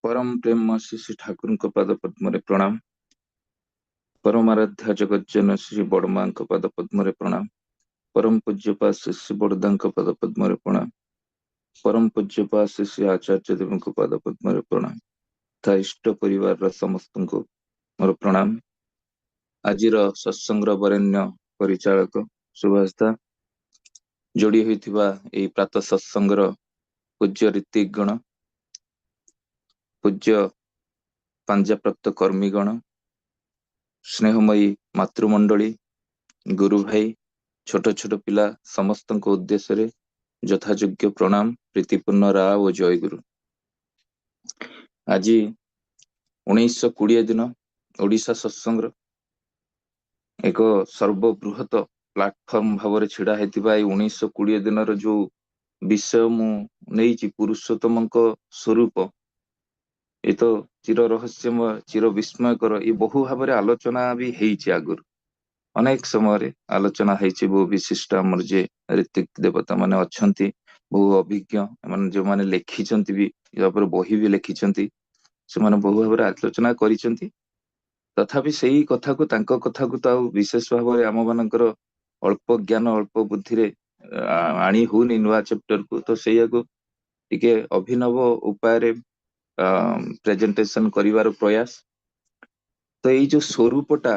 परम प्रेम श्री श्री ठाकुर पाद पद्म प्रणाम। परमाराध्या जगज्जन श्री बड़मा पाद पद्म प्रणाम। परम पूज्यपा श्री श्री बड़दा पाद पद्म प्रणाम। परम पूज्यपा श्री श्री आचार्य देव पाद पद्म प्रणाम। तथा इष्ट परिवार समस्त मोर प्रणाम। आज सत्संग वरेण्य परिचालक सुभाषदा जोड़ी होइथिबा एई प्रातः सत्संग पूज्य ऋतिगण, पूज्य पांजाप्राप्त कर्मीगण, स्नेहमयी मातृमंडली, गुरु भाई, छोट छोट पिला समस्त उद्देश्य यथायोग्य प्रणाम, प्रीतिपूर्ण राव और जय गुरु। आज 1920 दिन ओडिशा सत्संग एक सर्वबृहत प्लाटफर्म भाव छिड़ा होता 1920 दिन जो विषय मुझे पुरुषोत्तम स्वरूप ये तो चिर रहस्यमय चिर विस्मयकर ये बहु भाव आलोचना भी आगुरी अनेक समय आलोचना है। बहु विशिष्ट आमर जे ऋतिक देवता माने अच्छी बहु अभिज्ञ जो मैंने लिखिं भी बही भी लिखिं से बहु भाव आलोचना कर तथापि से कथा को कथा को तो विशेष भाव आम मानकर अल्प ज्ञान अल्प बुद्धि आनी होनी नुआ चैप्टर को तो से टिके अभिनव उपाय प्रेजेंटेशन करिवार प्रयास। तो ये जो स्वरूपटा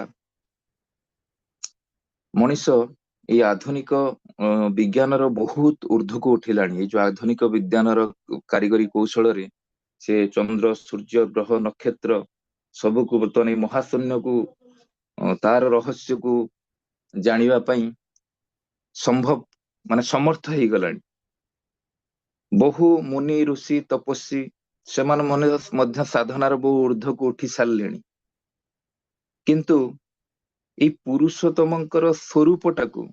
मनीष ये आधुनिक विज्ञान बहुत ऊर्ध्व को उठिलानी। जो आधुनिक विज्ञान कारीगरी कौशल रे से चंद्र सूर्य ग्रह नक्षत्र सबको बर्तमान महाशून्य को तार रहस्य को जानिबा पई संभव माने समर्थ हो गलानी। बहु मुनि ऋषि तपस्वी से मन साधनार बहु ऊर्ध्व को उठी सारे किंतु ये पुरुषोत्तमंकर स्वरूपटा को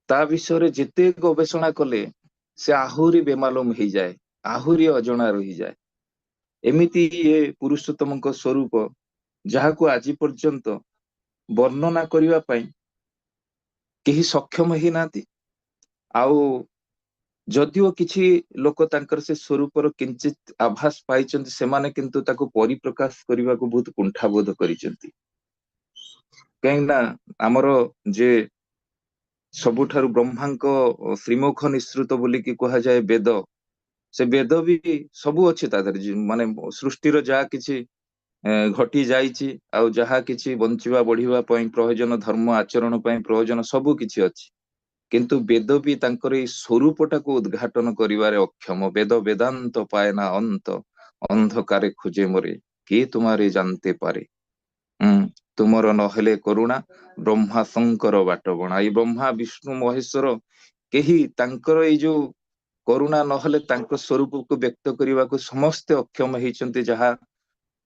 ता विषय जिते गवेषणा कले से आहुरी बेमालूम हो जाए, आहुरी अजଣା रही जाए। एमिति ये पुरुषोत्तम स्वरूप जहाँ को आज पर्यंत वर्णना करिवा पई केही सक्षम ही नाती। आउ जदिओ किछि लोक तांकर से स्वरूपर किंचित आभास पाइचंती सेमाने किंतु ताको परिप्रकाश करने को बहुत कुंठाबोध करिचंती। कहिना आमर जे सबुठारु ब्रह्मांक श्रीमुख निसृत बोली कि कहा जाए वेद, से वेद भी सबु अच्छे माने सृष्टिर जहा किछि घटी जाइछि आउ जहा किछि बंचिबा बढ़िबा पई प्रयोजन धर्म आचरण पई प्रयोजन सबु किछि अछि किंतु वेद भी तांकर ए स्वरूपटा को उद्घाटन करिवारे अक्षम। वेद वेदांत पाए ना अंत, अंधकारे खोजे मोरे के तुम्हारे जानते पारे। तुमर नहेले करुणा ब्रह्मा शंकर बाट बणा। ये ब्रह्मा विष्णु महेश्वर केही तांकर ए जो करुणा नहले तांको स्वरूप को व्यक्त करने को समस्ते अक्षम होइचंती। जहा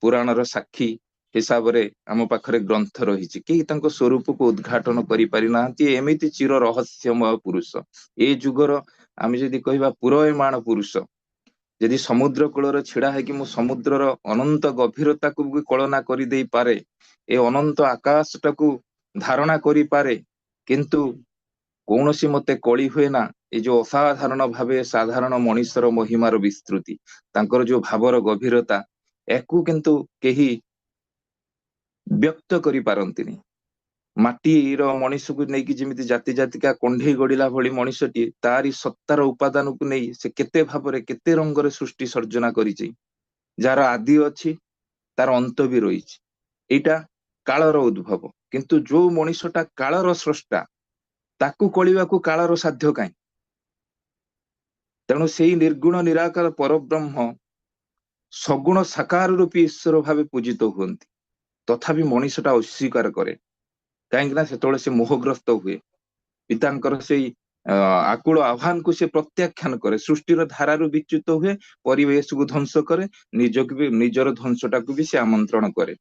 पुराणर साक्षी हिसाब रे आम पाखरे ग्रंथ रही कि स्वरूप को उद्घाटन करि पारि नांती। एमिति चिर रहस्यमय पुरुष ए जुगर आम जदि कहबा पुरयमाण पुरुष यदि समुद्र कूल छिड़ा है कि मु समुद्रर अनंत गभीरता को भी कलना करि देई पारे, ए अनंत आकाश टाकू धारणा करि पारे किंतु कौनसी मते कली हुए ना। ये जो असाधारण भावे साधारण मनीषर महिमार विस्तृति तांकर जो भावर गभीरता एकू किंतु केही व्यक्त करि पारंतिनी। माटीर मनीष को नहीं कि जिमिति जाति जातिका कंढे गड़िला भली मनीषटी तारी सत्तार उपादान को नहीं से केते भावरे केते रंगरे सृष्टि सर्जना करिछि। जार आदि अछि तार अंत भी रहिछि। एटा कालर उद्भव किंतु जो मनीषटा कालर स्रष्टा ताकू कलिबा को कालर साध्य काई। तेणु से निर्गुण निराकार परब्रह्म सगुण साकार रूपी ईश्वर भावे पूजित हुअन्ति तथापि मनीषटा अस्वीकार करे कहीं से मोहग्रस्त हुए। पितांकर से आकुल आह्वान को से प्रत्याख्यान करे, सृष्टिर धारारु विच्युत हुए, परिवेश को ध्वंस करे, निजर ध्वंसटा को भी से आमंत्रण करे।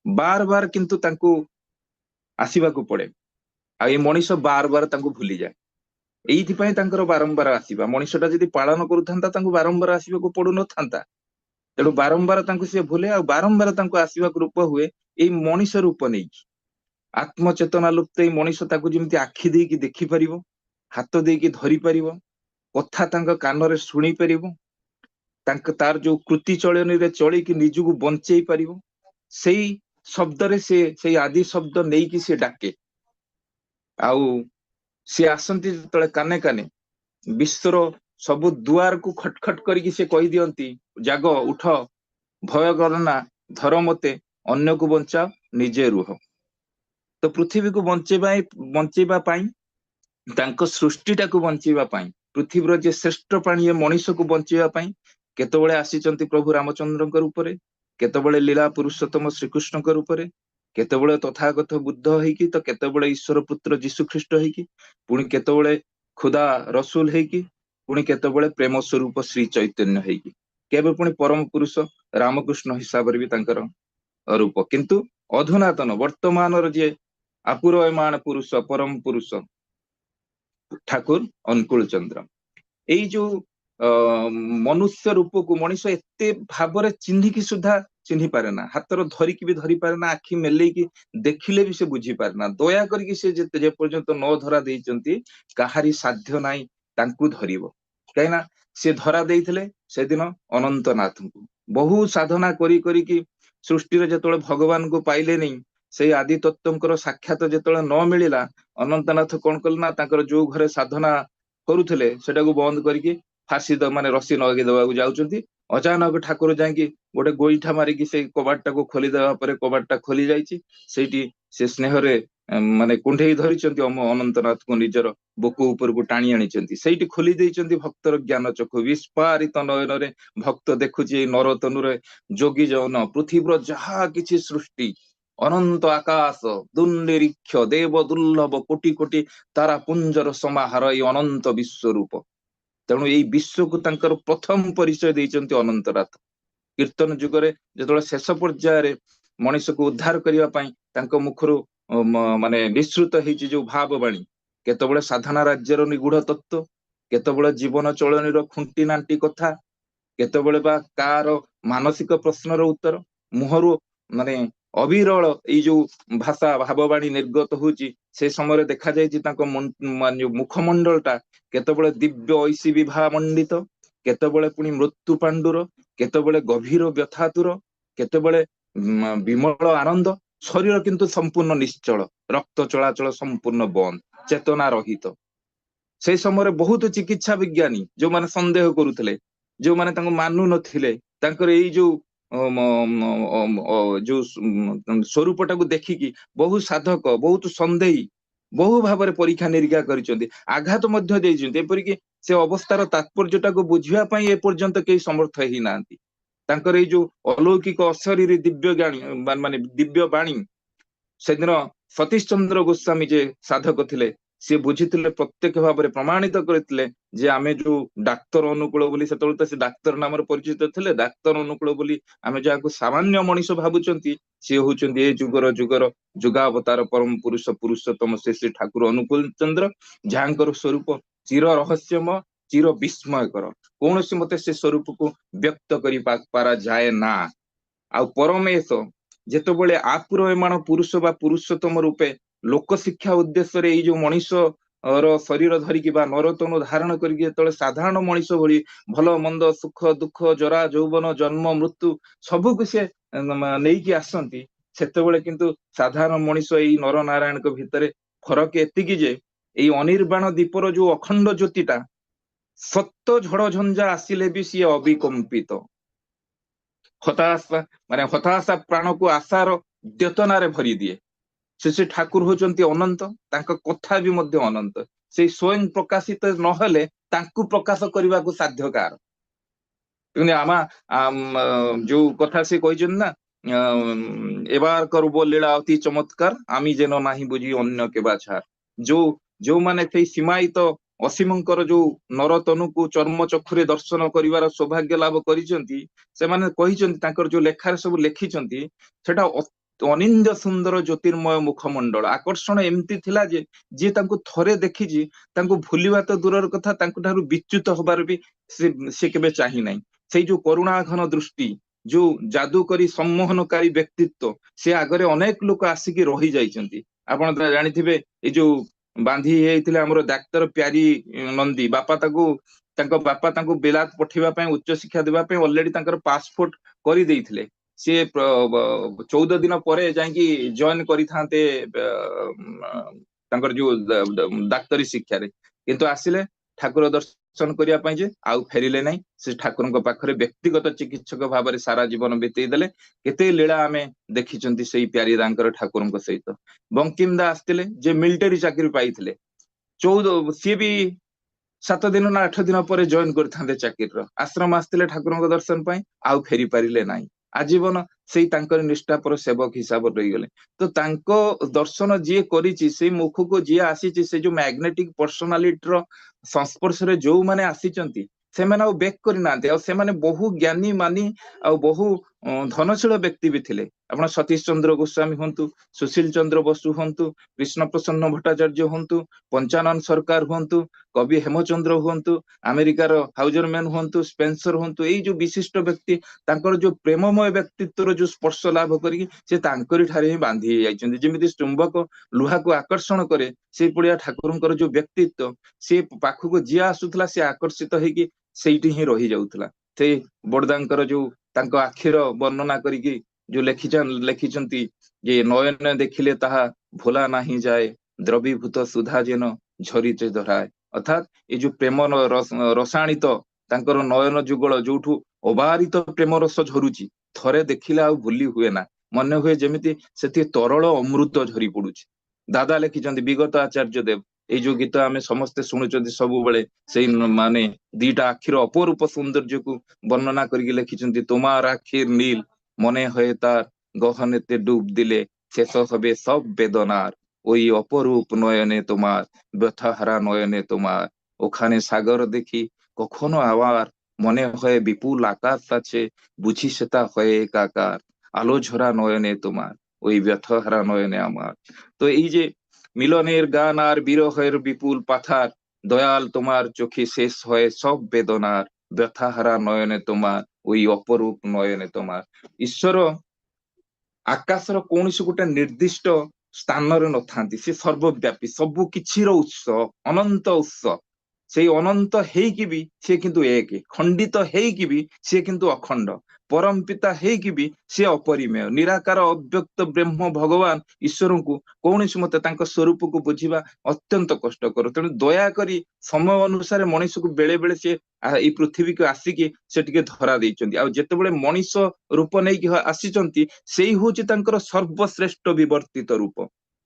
बार बार किंतु तांको आसीबा को पड़े आ ये मनीष बार बार तांको भूली जाए। एइथिपाई तांकर बारंबार आसीबा मनीषटा जदि पालन करुथांता तांको बारंबार आसीबा को पड़ु नथांता। तेणु बारंबार तांको से भूले आ बारंबार तांको आसीबा को रूप हुए एई मनीष रूप नहीं। आत्मचेतना लुप्त मनीष ताकू जमिति आखि देकी देखि परिबो, हाथ देकी धरि परिबो, कथा तांका कान रे सुनी परिबो, ତାର ଯୋଉ କୃତି ଚଳନୀରେ ଚଳିକି ନିଜକୁ ବଞ୍ଚେଇ ପାରିବ, ସେଇ ଶବ୍ଦରେ ସେଇ ଆଦି ଶବ୍ଦ ନେଇକି ସେ ଡାକେ। ଆଉ ସିଏ ଆସନ୍ତି ଯେତେବେଳେ କାନେ କାନେ ବିଶ୍ୱର ସବୁ ଦୁଆରକୁ ଖଟଖଟ କରିକି ସେ କହିଦିଅନ୍ତି, ଜାଗ ଉଠ, ଭୟ କରନା, ଧର ମତେ, ଅନ୍ୟକୁ ବଞ୍ଚାଅ, ନିଜେ ରୁହ। ତ ପୃଥିବୀକୁ ବଞ୍ଚେଇବା ପାଇଁ, ତାଙ୍କ ସୃଷ୍ଟିଟାକୁ ବଞ୍ଚେଇବା ପାଇଁ, ପୃଥିବୀର ଯେ ଶ୍ରେଷ୍ଠ ପ୍ରାଣୀ ଏ ମଣିଷକୁ ବଞ୍ଚେଇବା ପାଇଁ କେତେବେଳେ ଆସିଛନ୍ତି ପ୍ରଭୁ ରାମଚନ୍ଦ୍ରଙ୍କ ରୂପରେ, କେତେବେଳେ ଲୀଳା ପୁରୁଷୋତ୍ତମ ଶ୍ରୀକୃଷ୍ଣଙ୍କ ରୂପରେ, କେତେବେଳେ ତଥାଗତ ବୁଦ୍ଧ ହେଇକି, ତ କେତେବେଳେ ଈଶ୍ୱର ପୁତ୍ର ଯୀଶୁ ଖ୍ରୀଷ୍ଟ ହେଇକି, ପୁଣି କେତେବେଳେ ଖୁଦା ରସୁଲ ହେଇକି, ପୁଣି କେତେବେଳେ ପ୍ରେମ ସ୍ୱରୂପ ଶ୍ରୀ ଚୈତନ୍ୟ ହେଇକି, କେବେ ପୁଣି ପରମ ପୁରୁଷ ରାମକୃଷ୍ଣ ହିସାବରେ ବି ତାଙ୍କର ରୂପ। କିନ୍ତୁ ଅଧୁନାତନ ବର୍ତ୍ତମାନର ଯିଏ ଆପୁରୟମାଣ ପୁରୁଷ, ପରମ ପୁରୁଷ ଠାକୁର ଅନୁକୂଳ ଚନ୍ଦ୍ର। ଏଇ ଯୋଉ ମନୁଷ୍ୟ ରୂପକୁ ମଣିଷ ଏତେ ଭାବରେ ଚିହ୍ନିକି ସୁଦ୍ଧା ଚିହ୍ନି ପାରେ ନା, ହାତର ଧରିକି ବି ଧରି ପାରେ ନା, ଆଖି ମେଲେଇକି ଦେଖିଲେ ବି ସେ ବୁଝି ପାରେ ନା। ଦୟା କରିକି ସେ ଯେ ପର୍ଯ୍ୟନ୍ତ ନ ଧରା ଦେଇଛନ୍ତି, କାହାରି ସାଧ୍ୟ ନାହିଁ ତାଙ୍କୁ ଧରିବ। କାହିଁକି ନା ସେ ଧରା ଦେଇଥିଲେ ସେଦିନ ଅନନ୍ତନାଥଙ୍କୁ। ବହୁ ସାଧନା କରିକି ସୃଷ୍ଟିରେ ଯେତେବେଳେ ଭଗବାନଙ୍କୁ ପାଇଲେନି, ସେଇ ଆଦି ତତ୍ତ୍ୱଙ୍କର ସାକ୍ଷାତ ଯେତେବେଳେ ନ ମିଳିଲା, ଅନନ୍ତନାଥ କଣ କଲେ ନା, ତାଙ୍କର ଯୋଉ ଘରେ ସାଧନା କରୁଥିଲେ ସେଟାକୁ ବନ୍ଦ କରିକି ଫାଶୀ ମାନେ ରସି ଲଗେଇ ଦେବାକୁ ଯାଉଛନ୍ତି। ଅଚାନକ ଠାକୁର ଯାଇକି ଗୋଟେ ଗୋଇଠା ମାରିକି ସେଇ କବାଟଟାକୁ ଖୋଲିଦେବା ପରେ କବାଟଟା ଖୋଲି ଯାଇଛି। ସେଇଠି ସେ ସ୍ନେହରେ ମାନେ କୁଣ୍ଢେଇ ଧରିଛନ୍ତି ଅନନ୍ତନାଥଙ୍କୁ, ନିଜର ବୁକ ଉପରକୁ ଟାଣି ଆଣିଛନ୍ତି। ସେଇଠି ଖୋଲି ଦେଇଛନ୍ତି ଭକ୍ତର ଜ୍ଞାନ ଚକ୍ଷୁ। ବିସ୍ଫାରିତ ନୟନରେ ଭକ୍ତ ଦେଖୁଛି ଏଇ ନରତନୁରେ ଯୋଗୀ ଯୌନ ପୃଥିବୀର ଯାହା କିଛି ସୃଷ୍ଟି, ଅନନ୍ତ ଆକାଶ, ଦୁର୍ନିରୀକ୍ଷ ଦେବ ଦୁର୍ଲଭ କୋଟି କୋଟି ତାରା ପୁଞ୍ଜର ସମାହାର, ଏଇ ଅନନ୍ତ ବିଶ୍ୱରୂପ। ତେଣୁ ଏଇ ବିଶ୍ୱକୁ ତାଙ୍କର ପ୍ରଥମ ପରିଚୟ ଦେଇଛନ୍ତି ଅନନ୍ତନାଥ। କୀର୍ତ୍ତନ ଯୁଗରେ ଯେତେବେଳେ ଶେଷ ପର୍ଯ୍ୟାୟରେ ମଣିଷକୁ ଉଦ୍ଧାର କରିବା ପାଇଁ ତାଙ୍କ ମୁଖରୁ ମାନେ ବିସ୍ତୃତ ହେଇଛି ଯୋଉ ଭାବବାଣୀ, କେତେବେଳେ ସାଧନା ରାଜ୍ୟର ନିଗୁଢ ତତ୍ତ୍ୱ, କେତେବେଳେ ଜୀବନ ଚଳନୀର ଖୁଣ୍ଟି ନାଣ୍ଟି କଥା, କେତେବେଳେ ବା କାର ମାନସିକ ପ୍ରଶ୍ନର ଉତ୍ତର, ମୁହଁରୁ ମାନେ ଅବିରଳ ଏଇ ଯୋଉ ଭାଷା ଭାବବାଣୀ ନିର୍ଗତ ହଉଛି, ସେ ସମୟରେ ଦେଖାଯାଇଛି ତାଙ୍କ ମୁଖମଣ୍ଡଳଟା କେତେବେଳେ ଦିବ୍ୟ ଐଶୀ ବିଭା ମଣ୍ଡିତ, କେତେବେଳେ ପୁଣି ମୃତ୍ୟୁ ପାଣ୍ଡୁର, କେତେବେଳେ ଗଭୀର ବ୍ୟଥାତୁର, କେତେବେଳେ ବିମଳ ଆନନ୍ଦ। ଶରୀର କିନ୍ତୁ ସମ୍ପୂର୍ଣ୍ଣ ନିଶ୍ଚଳ, ରକ୍ତ ଚଳାଚଳ ସମ୍ପୂର୍ଣ୍ଣ ବନ୍ଦ, ଚେତନା ରହିତ। ସେଇ ସମୟରେ ବହୁତ ଚିକିତ୍ସା ବିଜ୍ଞାନୀ ଯୋଉମାନେ ସନ୍ଦେହ କରୁଥିଲେ, ଯୋଉମାନେ ତାଙ୍କୁ ମାନୁ ନଥିଲେ, ତାଙ୍କର ଏଇ ଯୋଉ ଯୋଉ ସ୍ୱରୂପଟାକୁ ଦେଖିକି ବହୁ ସାଧକ, ବହୁତ ସନ୍ଦେହୀ ବହୁ ଭାବରେ ପରୀକ୍ଷା ନିରୀକ୍ଷା କରିଛନ୍ତି, ଆଘାତ ମଧ୍ୟ ଦେଇଛନ୍ତି। ଏପରିକି ସେ ଅବସ୍ଥାର ତାତ୍ପର୍ଯ୍ୟଟାକୁ ବୁଝିବା ପାଇଁ ଏପର୍ଯ୍ୟନ୍ତ କେହି ସମର୍ଥ ହେଇନାହାନ୍ତି। ତାଙ୍କର ଏଇ ଯୋଉ ଅଲୌକିକ ଅଶରୀରୀ ଦିବ୍ୟ ଜ୍ଞାନୀ ମାନେ ଦିବ୍ୟ ବାଣୀ, ସେଦିନ ସତୀଶ ଚନ୍ଦ୍ର ଗୋସ୍ୱାମୀ ଯେ ସାଧକ ଥିଲେ, ସିଏ ବୁଝିଥିଲେ, ପ୍ରତ୍ୟକ୍ଷ ଭାବରେ ପ୍ରମାଣିତ କରିଥିଲେ ଯେ ଆମେ ଯୋଉ ଡାକ୍ତର ଅନୁକୂଳ ବୋଲି, ସେତେବେଳେ ତ ସେ ଡାକ୍ତର ନାମରେ ପରିଚିତ ଥିଲେ, ଡାକ୍ତର ଅନୁକୂଳ ବୋଲି ଆମେ ଯାହାକୁ ସାମାନ୍ୟ ମଣିଷ ଭାବୁଛନ୍ତି, ସିଏ ହଉଛନ୍ତି ଏ ଯୁଗର ଯୁଗାବତାର ପରମ ପୁରୁଷ ପୁରୁଷୋତ୍ତମ ଶ୍ରୀ ଠାକୁର ଅନୁକୂଳ ଚନ୍ଦ୍ର, ଯାହାଙ୍କର ସ୍ୱରୂପ ଚିର ରହସ୍ୟମୟ, ଚିର ବିସ୍ମୟକର। କୌଣସି ମତେ ସେ ସ୍ୱରୂପକୁ ବ୍ୟକ୍ତ କରି ପାରାଯାଏ ନା। ଆଉ ପରମେଶ ଯେତେବେଳେ ଆପୁରୟମାଣ ପୁରୁଷ ବା ପୁରୁଷୋତ୍ତମ ରୂପେ ଲୋକ ଶିକ୍ଷା ଉଦ୍ଦେଶ୍ୟରେ ଏଇ ଯୋଉ ମଣିଷ ର ଶରୀର ଧରିକି ବା ନରତନୁ ଧାରଣ କରିକି ଯେତେବେଳେ ସାଧାରଣ ମଣିଷ ଭଳି ଭଲ ମନ୍ଦ ସୁଖ ଦୁଃଖ ଜରା ଯୌବନ ଜନ୍ମ ମୃତ୍ୟୁ ସବୁକୁ ସେ ନେଇକି ଆସନ୍ତି, ସେତେବେଳେ କିନ୍ତୁ ସାଧାରଣ ମଣିଷ ଏଇ ନର ନାରାୟଣଙ୍କ ଭିତରେ ଫରକ ଏତିକି ଯେ ଏଇ ଅନିର୍ବାଣ ଦୀପର ଯୋଉ ଅଖଣ୍ଡ ଜ୍ୟୋତିଟା ସତ ଝଡ ଝଞ୍ଜା ଆସିଲେ ବି ସିଏ ଅବିକମ୍ପିତ। ହତାଶା ପ୍ରାଣକୁ ଆଶାର ଦ୍ୟୋତନାରେ ଭରି ଦିଏ। ସେ ଠାକୁର ହଉଛନ୍ତି ଅନନ୍ତ, ତାଙ୍କ କଥା ବି ମଧ୍ୟ ଅନନ୍ତ। ସେଇ ସ୍ୱୟଂ ପ୍ରକାଶିତ ନହେଲେ ତାଙ୍କୁ ପ୍ରକାଶ କରିବାକୁ ସାଧ୍ୟ କାହାର? ଯୋଉ କଥା ସେ କହିଛନ୍ତି ନା, ଏବାର করব লীলা অতি চমৎকার, আমি যেন ନାହିଁ ବୁଝି ଅନ୍ୟ କେବା ଛାର। ଯୋଉମାନେ ସେଇ ସୀମାୟିତ ଅସୀମଙ୍କର ଯୋଉ ନରତନୁକୁ ଚର୍ମ ଚକ୍ଷୁରେ ଦର୍ଶନ କରିବାର ସୌଭାଗ୍ୟ ଲାଭ କରିଛନ୍ତି, ସେମାନେ କହିଛନ୍ତି, ତାଙ୍କର ଯୋଉ ଲେଖାରେ ସବୁ ଲେଖିଛନ୍ତି, ସେଟା ଅନିନ୍ଦ୍ୟ ସୁନ୍ଦର ଜ୍ୟୋତିର୍ମୟ ମୁଖମଣ୍ଡଳ। ଆକର୍ଷଣ ଏମିତି ଥିଲା ଯେ ଯିଏ ତାଙ୍କୁ ଥରେ ଦେଖିଛି, ତାଙ୍କୁ ଭୁଲିବା ତ ଦୂରର କଥା, ତାଙ୍କ ଠାରୁ ବିଚ୍ୟୁତ ହବାର ବି ସେ କେବେ ଚାହିଁ ନାହିଁ। ସେଇ ଯୋଉ କରୁଣାଘନ ଦୃଷ୍ଟି, ଯୋଉ ଯାଦୁକରୀ ସମ୍ମୋହନକାରୀ ବ୍ୟକ୍ତିତ୍ବ, ସେ ଆଗରେ ଅନେକ ଲୋକ ଆସିକି ରହି ଯାଇଛନ୍ତି। ଆପଣ ଜାଣିଥିବେ, ଏଇ ଯୋଉ ବାନ୍ଧି ହେଇଥିଲେ ଆମର ଡାକ୍ତର ପ୍ୟାରୀ ନନ୍ଦୀ, ବାପା ତାକୁ ତାଙ୍କ ବାପା ତାଙ୍କୁ ବିଲାତ ପଠେଇବା ପାଇଁ ଉଚ୍ଚ ଶିକ୍ଷା ଦେବା ପାଇଁ ଅଲରେଡି ତାଙ୍କର ପାସପୋର୍ଟ କରିଦେଇଥିଲେ। ସେ 14 ଦିନ ପରେ ଯାଇକି ଜଏନ କରିଥାନ୍ତେ ତାଙ୍କର ଯୋଉ ଡାକ୍ତରୀ ଶିକ୍ଷାରେ, କିନ୍ତୁ ଆସିଲେ ଠାକୁର ଦର୍ଶନ କରିବା ପାଇଁ ଯେ ଆଉ ଫେରିଲେ ନାହିଁ। ସେ ଠାକୁରଙ୍କ ପାଖରେ ବ୍ୟକ୍ତିଗତ ଚିକିତ୍ସକ ଭାବରେ ସାରା ଜୀବନ ବିତେଇ ଦେଲେ। କେତେ ଲୀଳା ଆମେ ଦେଖିଛନ୍ତି ସେଇ ପ୍ୟାରୀଦାଙ୍କର ଠାକୁରଙ୍କ ସହିତ। ବଙ୍କିମ ଦାସ ଥିଲେ ଯେ ମିଲିଟାରୀ ଚାକିରି ପାଇଥିଲେ, 14 ସିଏ ବି 7 ଦିନ ନା 8 ଦିନ ପରେ ଜଏନ କରିଥାନ୍ତେ ଚାକିରିର। ଆଶ୍ରମ ଆସିଥିଲେ ଠାକୁରଙ୍କ ଦର୍ଶନ ପାଇଁ, ଆଉ ଫେରି ପାରିଲେ ନାହିଁ। ଆଜୀବନ ସେଇ ତାଙ୍କର ନିଷ୍ଠାପର ସେବକ ହିସାବରେ ରହିଗଲେ। ତ ତାଙ୍କ ଦର୍ଶନ ଯିଏ କରିଛି, ସେଇ ମୁଖକୁ ଯିଏ ଆସିଛି, ସେ ଯୋଉ ମ୍ୟାଗ୍ନେଟିକ ପର୍ସନାଲିଟିର ସଂସ୍ପର୍ଶରେ ଯୋଉମାନେ ଆସିଛନ୍ତି ସେମାନେ ଆଉ ବେକ୍ କରିନାହାନ୍ତି। ଆଉ ସେମାନେ ବହୁ ଜ୍ଞାନୀ ମାନି ଆଉ ବହୁ ଧନଶୀଳ ବ୍ୟକ୍ତି ବି ଥିଲେ। ଆପଣ ସତୀଶ ଚନ୍ଦ୍ର ଗୋସ୍ୱାମୀ ହୁଅନ୍ତୁ, ସୁଶୀଲ ଚନ୍ଦ୍ର ବସୁ ହୁଅନ୍ତୁ, କୃଷ୍ଣ ପ୍ରସନ୍ନ ଭଟ୍ଟାଚାର୍ଯ୍ୟ ହୁଅନ୍ତୁ, ପଞ୍ଚାନନ ସରକାର ହୁଅନ୍ତୁ, କବି ହେମଚନ୍ଦ୍ର ହୁଅନ୍ତୁ, ଆମେରିକାର ହାଉଜରମ୍ୟାନ ହୁଅନ୍ତୁ, ସ୍ପେନ୍ସର ହୁଅନ୍ତୁ, ଏଇ ଯୋଉ ବିଶିଷ୍ଟ ବ୍ୟକ୍ତି ତାଙ୍କର ଯୋଉ ପ୍ରେମମୟ ବ୍ୟକ୍ତିତ୍ୱର ଯୋଉ ସ୍ପର୍ଶ ଲାଭ କରିକି ସେ ତାଙ୍କରି ଠାରେ ହିଁ ବାନ୍ଧି ହେଇଯାଇଛନ୍ତି। ଯେମିତି ଚୁମ୍ବକ ଲୁହାକୁ ଆକର୍ଷଣ କରେ, ସେଇଭଳିଆ ଠାକୁରଙ୍କର ଯୋଉ ବ୍ୟକ୍ତିତ୍ୱ, ସେ ପାଖକୁ ଯିଏ ଆସୁଥିଲା ସେ ଆକର୍ଷିତ ହେଇକି ସେଇଠି ହିଁ ରହି ଯାଉଥିଲା। ସେଇ ବଡଦାଙ୍କର ଯୋଉ ତାଙ୍କ ଆଖିର ବର୍ଣ୍ଣନା କରିକି ଯୋଉ ଲେଖିଛନ୍ତି ଯେ ନୟନ ଦେଖିଲେ ତାହା ଭୋଲା ନାହିଁ ଯାଏ, ଦ୍ରବୀଭୂତ ସୁଧା ଯେନ ଝରିତେ ଧରାଏ। ଅର୍ଥାତ ଏଇ ଯୋଉ ପ୍ରେମ ରସାଣିତ ତାଙ୍କର ନୟନ ଯୁଗଳ ଯୋଉଠୁ ଅବାରିତ ପ୍ରେମ ରସ ଝରୁଛି, ଥରେ ଦେଖିଲେ ଆଉ ଭୁଲି ହୁଏ ନା। ମନେ ହୁଏ ଯେମିତି ସେଠି ତରଳ ଅମୃତ ଝରି ପଡୁଛି। ଦାଦା ଲେଖିଛନ୍ତି, ବିଗତ ଆଚାର୍ଯ୍ୟ ଦେବ, ଏଇ ଯୋଉ ଗୀତ ଆମେ ସମସ୍ତେ ଶୁଣୁଛନ୍ତି ସବୁବେଳେ, ସେଇ ମାନେ ଦିଟା ଆଖିର ଅପରୂପ ସୌନ୍ଦର୍ଯ୍ୟକୁ ବର୍ଣ୍ଣନା କରିକି ଲେଖିଛନ୍ତି, তোমার আখির নীল মনে হয়ে তার গহনেতে ডুব দিলে শেষ হবে সব বেদনার, ওই অপরূপ নয়নে তোমার, ব্যথাহারা নয়নে তোমার, ওখানে সাগর দেখি কখনো আবার মনে হয় বিপুল আকাশ আছে, বুঝি সেটা হয়ে একাকার, আলো ঝরা নয়নে তোমার, ওই ব্যথাহারা নয়নে আমার। তো এই যে মিলনের গান আর বিরহের বিপুল পাথার, দয়াল তোমার চোখে শেষ হয় সব বেদনার, ব্যথাহারা নয়নে তোমার, ওই অপরূপ নয়নে তোমার। ଈଶ୍ୱର ଆକାଶର କୌଣସି ଗୋଟେ ନିର୍ଦ୍ଦିଷ୍ଟ ସ୍ଥାନରେ ନଥାନ୍ତି, ସେ ସର୍ବବ୍ୟାପୀ, ସବୁ କିଛିର ଉତ୍ସ, ଅନନ୍ତ ଉତ୍ସ। ସେଇ ଅନନ୍ତ ହେଇକି ବି ସେ କିନ୍ତୁ ଏକ, ଖଣ୍ଡିତ ହେଇକି ବି ସେ କିନ୍ତୁ ଅଖଣ୍ଡ, ପରମ ପିତା ହେଇକି ବି ସେ ଅପରିମେୟ, ନିରାକାର ଅବ୍ୟକ୍ତ ବ୍ରହ୍ମ ଭଗବାନ ଈଶ୍ୱରଙ୍କୁ କୌଣସି ମତେ ତାଙ୍କ ସ୍ୱରୂପକୁ ବୁଝିବା ଅତ୍ୟନ୍ତ କଷ୍ଟକର। ତେଣୁ ଦୟାକରି ସମୟ ଅନୁସାରେ ମଣିଷକୁ ବେଳେ ବେଳେ ସେ ଏଇ ପୃଥିବୀକୁ ଆସିକି ସେ ଟିକେ ଧରା ଦେଇଛନ୍ତି। ଆଉ ଯେତେବେଳେ ମଣିଷ ରୂପ ନେଇକି ଆସିଛନ୍ତି, ସେଇ ହଉଛି ତାଙ୍କର ସର୍ବଶ୍ରେଷ୍ଠ ବିବର୍ତ୍ତିତ ରୂପ।